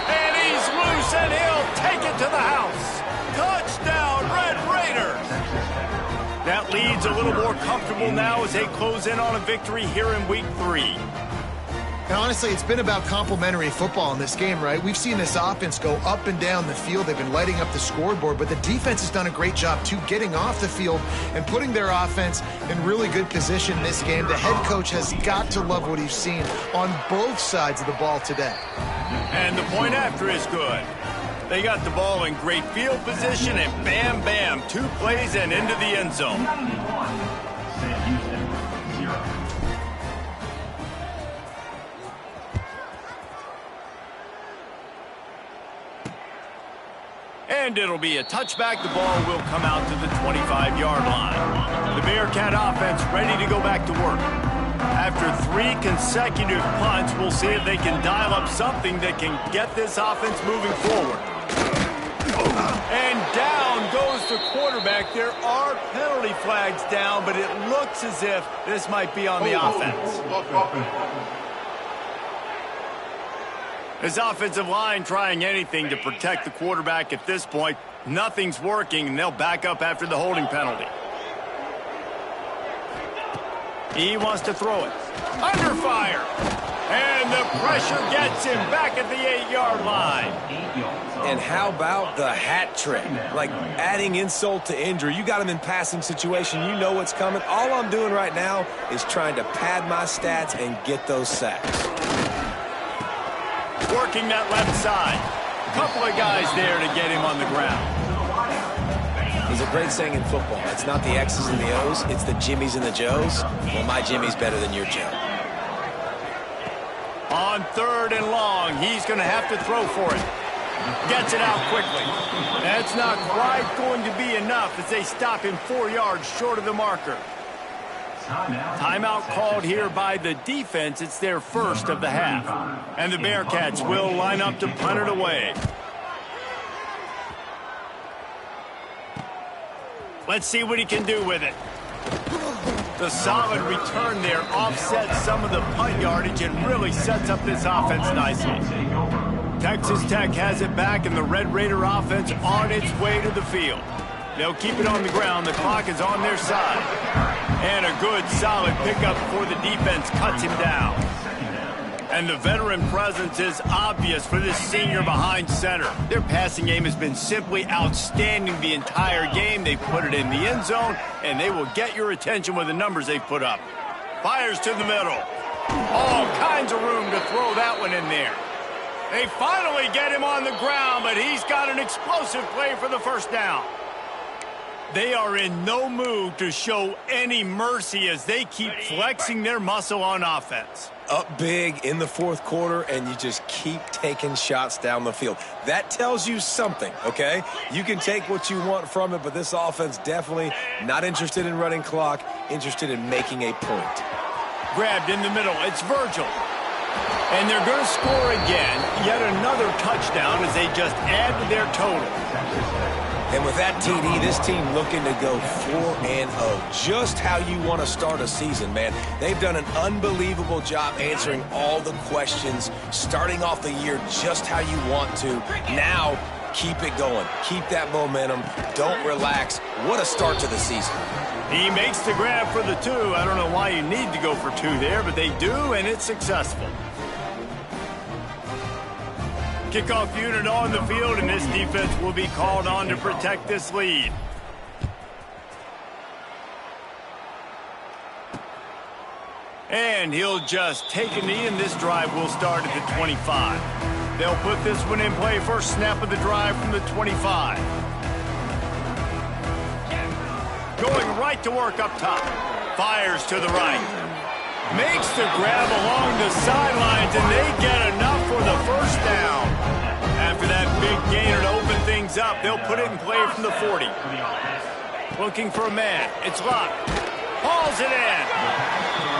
And he's loose, and he'll take it to the house. Touchdown, Red Raiders. That lead's a little more comfortable now as they close in on a victory here in Week 3. And honestly, it's been about complementary football in this game, right? We've seen this offense go up and down the field. They've been lighting up the scoreboard, but the defense has done a great job, too, getting off the field and putting their offense in really good position in this game. The head coach has got to love what he's seen on both sides of the ball today. And the point after is good. They got the ball in great field position, and bam, bam, 2 plays and into the end zone. And it'll be a touchback. The ball will come out to the 25-yard line. The Bearcat offense ready to go back to work. After 3 consecutive punts, we'll see if they can dial up something that can get this offense moving forward. And down goes the quarterback. There are penalty flags down, but it looks as if this might be on the offense. This offensive line trying anything to protect the quarterback at this point. Nothing's working, and they'll back up after the holding penalty. He wants to throw it. Under fire. And the pressure gets him back at the 8-yard line. And how about the hat trick? Like adding insult to injury. You got him in passing situation. You know what's coming. All I'm doing right now is trying to pad my stats and get those sacks. Working that left side. A couple of guys there to get him on the ground. There's a great saying in football. It's not the X's and the O's, it's the Jimmies and the Joes. Well, my Jimmy's better than your Joe. On 3rd and long, he's going to have to throw for it. Gets it out quickly. That's not quite going to be enough as they stop him 4 yards short of the marker. Timeout called here by the defense. It's their first of the half. And the Bearcats will line up to punt it away. Let's see what he can do with it. The solid return there offsets some of the punt yardage and really sets up this offense nicely. Texas Tech has it back, and the Red Raider offense on its way to the field. They'll keep it on the ground. The clock is on their side. And a good, solid pickup before the defense cuts him down. And the veteran presence is obvious for this senior behind center. Their passing game has been simply outstanding the entire game. They put it in the end zone, and they will get your attention with the numbers they put up. Fires to the middle. All kinds of room to throw that one in there. They finally get him on the ground, but he's got an explosive play for the first down. They are in no mood to show any mercy as they keep flexing their muscle on offense. Up big in the fourth quarter, and you just keep taking shots down the field. That tells you something, okay? You can take what you want from it, but this offense definitely not interested in running clock, interested in making a point. Grabbed in the middle. It's Virgil. And they're going to score again. Yet another touchdown as they just add to their total. And with that TD, this team looking to go 4-0. Just how you want to start a season, man. They've done an unbelievable job answering all the questions, starting off the year just how you want to. Now, keep it going. Keep that momentum. Don't relax. What a start to the season. He makes the grab for the 2. I don't know why you need to go for 2 there, but they do, and it's successful. Kickoff unit on the field, and this defense will be called on to protect this lead. And he'll just take a knee, and this drive will start at the 25. They'll put this one in play. First snap of the drive from the 25. Going right to work up top. Fires to the right. Makes the grab along the sidelines, and they get enough for the first down. After that big gainer to open things up, they'll put it in play from the 40. Looking for a man. It's locked. Hauls it in.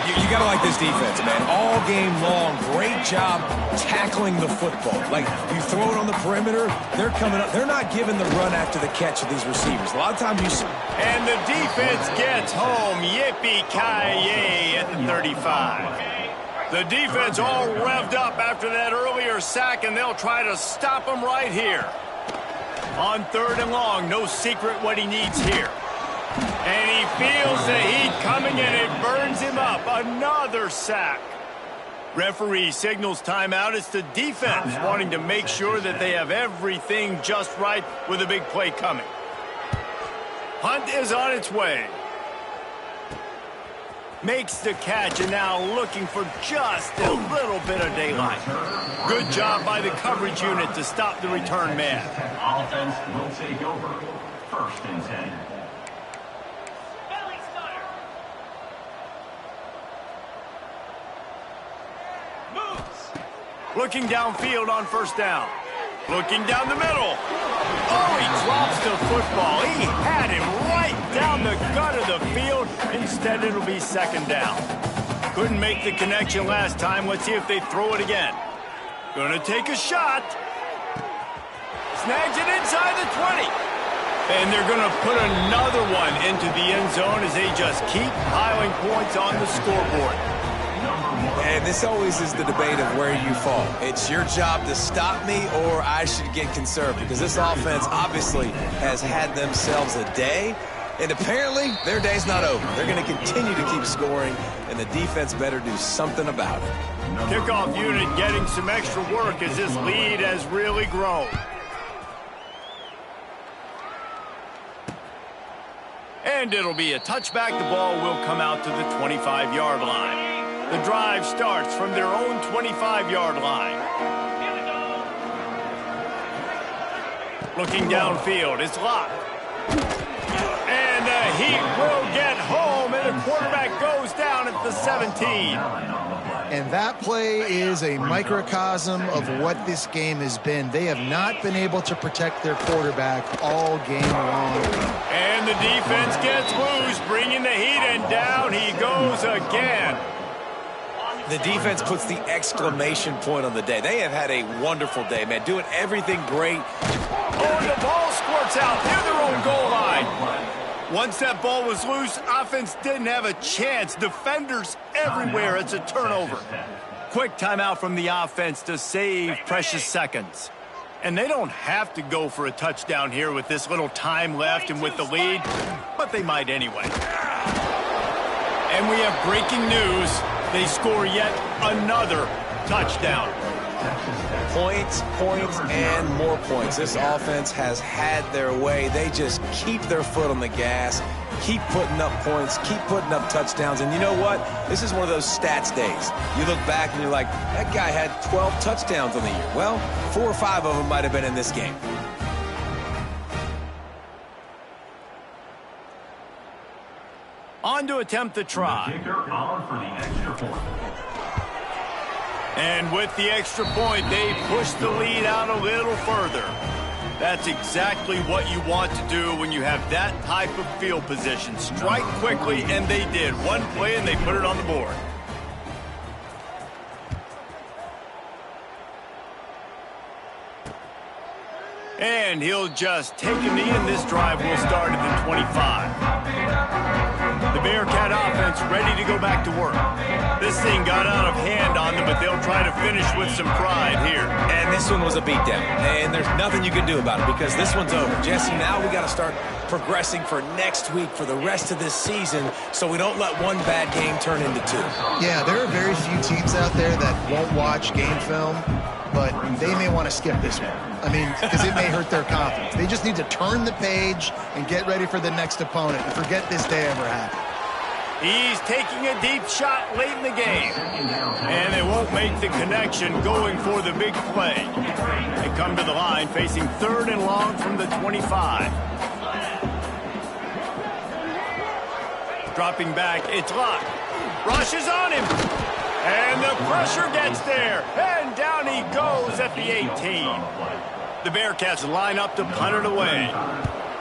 You got to like this defense, man. All game long, great job tackling the football. Like, you throw it on the perimeter, they're coming up. They're not giving the run after the catch of these receivers. A lot of times you see. And the defense gets home. Yippee-ki-yay at the 35. The defense all revved up after that earlier sack, and they'll try to stop him right here. On 3rd and long, no secret what he needs here. And he feels the heat coming, and it burns him up. Another sack. Referee signals timeout. It's the defense wanting to make sure that they have everything just right with a big play coming. Hunt is on its way. Makes the catch, and now looking for just a little bit of daylight. Good job by the coverage unit to stop the return man. Offense will take over. 1st and 10. Looking downfield on 1st down. Looking down the middle. Oh, he drops the football. He had him right down the gut of the field. Instead, it'll be 2nd down. Couldn't make the connection last time. Let's see if they throw it again. Gonna take a shot. Snags it inside the 20. And they're gonna put another one into the end zone as they just keep piling points on the scoreboard. And this always is the debate of where you fall. It's your job to stop me, or I should get conservative, because this offense obviously has had themselves a day, and apparently their day's not over. They're going to continue to keep scoring, and the defense better do something about it. Kickoff unit getting some extra work as this lead has really grown. And it'll be a touchback. The ball will come out to the 25-yard line. The drive starts from their own 25-yard line. Looking downfield, it's locked. And the Heat will get home, and the quarterback goes down at the 17. And that play is a microcosm of what this game has been. They have not been able to protect their quarterback all game long. And the defense gets loose, bringing the heat, and down he goes again. The defense puts the exclamation point on the day. They have had a wonderful day, man, doing everything great. Oh, and the ball squirts out near their own goal line. Once that ball was loose, offense didn't have a chance. Defenders everywhere. It's a turnover. Quick timeout from the offense to save precious seconds. And they don't have to go for a touchdown here with this little time left and with the lead, but they might anyway. And we have breaking news. They score yet another touchdown. Points, points, and more points. This offense has had their way. They just keep their foot on the gas, keep putting up points, keep putting up touchdowns. And you know what? This is one of those stats days. You look back and you're like, that guy had 12 touchdowns on the year. Well, 4 or 5 of them might have been in this game. On to attempt the try. On for the extra point. And with the extra point, they push the lead out a little further. That's exactly what you want to do when you have that type of field position. Strike quickly, and they did. One play, and they put it on the board. And he'll just take a knee, and this drive will start at the 25. The Bearcat offense ready to go back to work. This thing got out of hand on them, but they'll try to finish with some pride here. And this one was a beatdown, and there's nothing you can do about it because this one's over. Jesse, now we got to start progressing for next week, for the rest of this season, so we don't let one bad game turn into 2. Yeah, there are very few teams out there that won't watch game film, but they may want to skip this one. I mean, because it may hurt their confidence. They just need to turn the page and get ready for the next opponent and forget this day ever happened. He's taking a deep shot late in the game. And they won't make the connection going for the big play. They come to the line facing 3rd and long from the 25. Dropping back, it's Locke. Rushes on him. And the pressure gets there. And down he goes at the 18. The Bearcats line up to punt it away.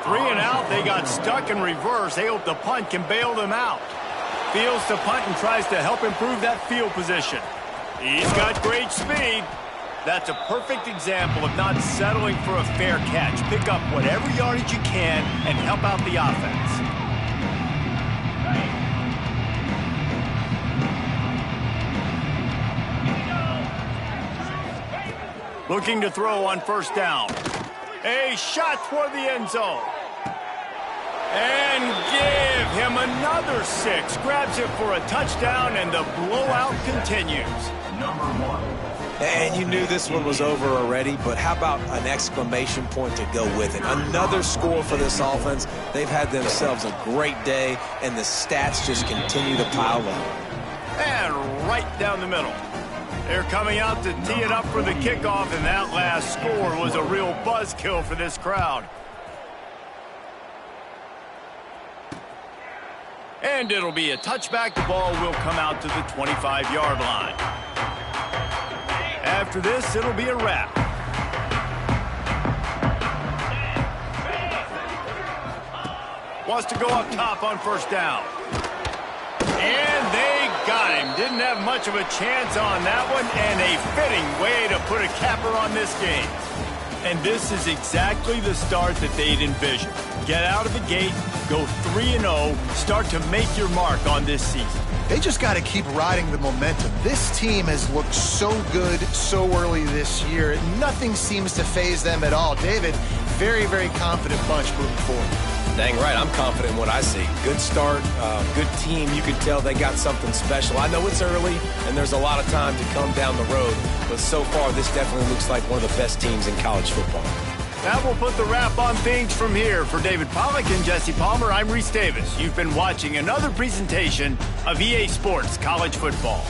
3 and out, they got stuck in reverse. They hope the punt can bail them out. Fields to punt and tries to help improve that field position. He's got great speed. That's a perfect example of not settling for a fair catch. Pick up whatever yardage you can and help out the offense. Looking to throw on 1st down. A shot toward the end zone. And give him another 6. Grabs it for a touchdown, and the blowout continues. Number 1. And you knew this one was over already, but how about an exclamation point to go with it? Another score for this offense. They've had themselves a great day, and the stats just continue to pile up. And right down the middle. They're coming out to tee it up for the kickoff, and that last score was a real buzzkill for this crowd. And it'll be a touchback. The ball will come out to the 25-yard line. After this, it'll be a wrap. Wants to go up top on 1st down. And they got him. Didn't have much of a chance on that one, and a fitting way to put a capper on this game. And this is exactly the start that they'd envisioned. Get out of the gate, go 3-0, start to make your mark on this season. They just got to keep riding the momentum. This team has looked so good so early this year. Nothing seems to faze them at all. David, very, very confident bunch moving forward. Dang right, I'm confident in what I see. Good start, good team. You can tell they got something special. I know it's early, and there's a lot of time to come down the road, but so far this definitely looks like one of the best teams in college football. That will put the wrap on things from here. For David Pollack and Jesse Palmer, I'm Reese Davis. You've been watching another presentation of EA Sports College Football.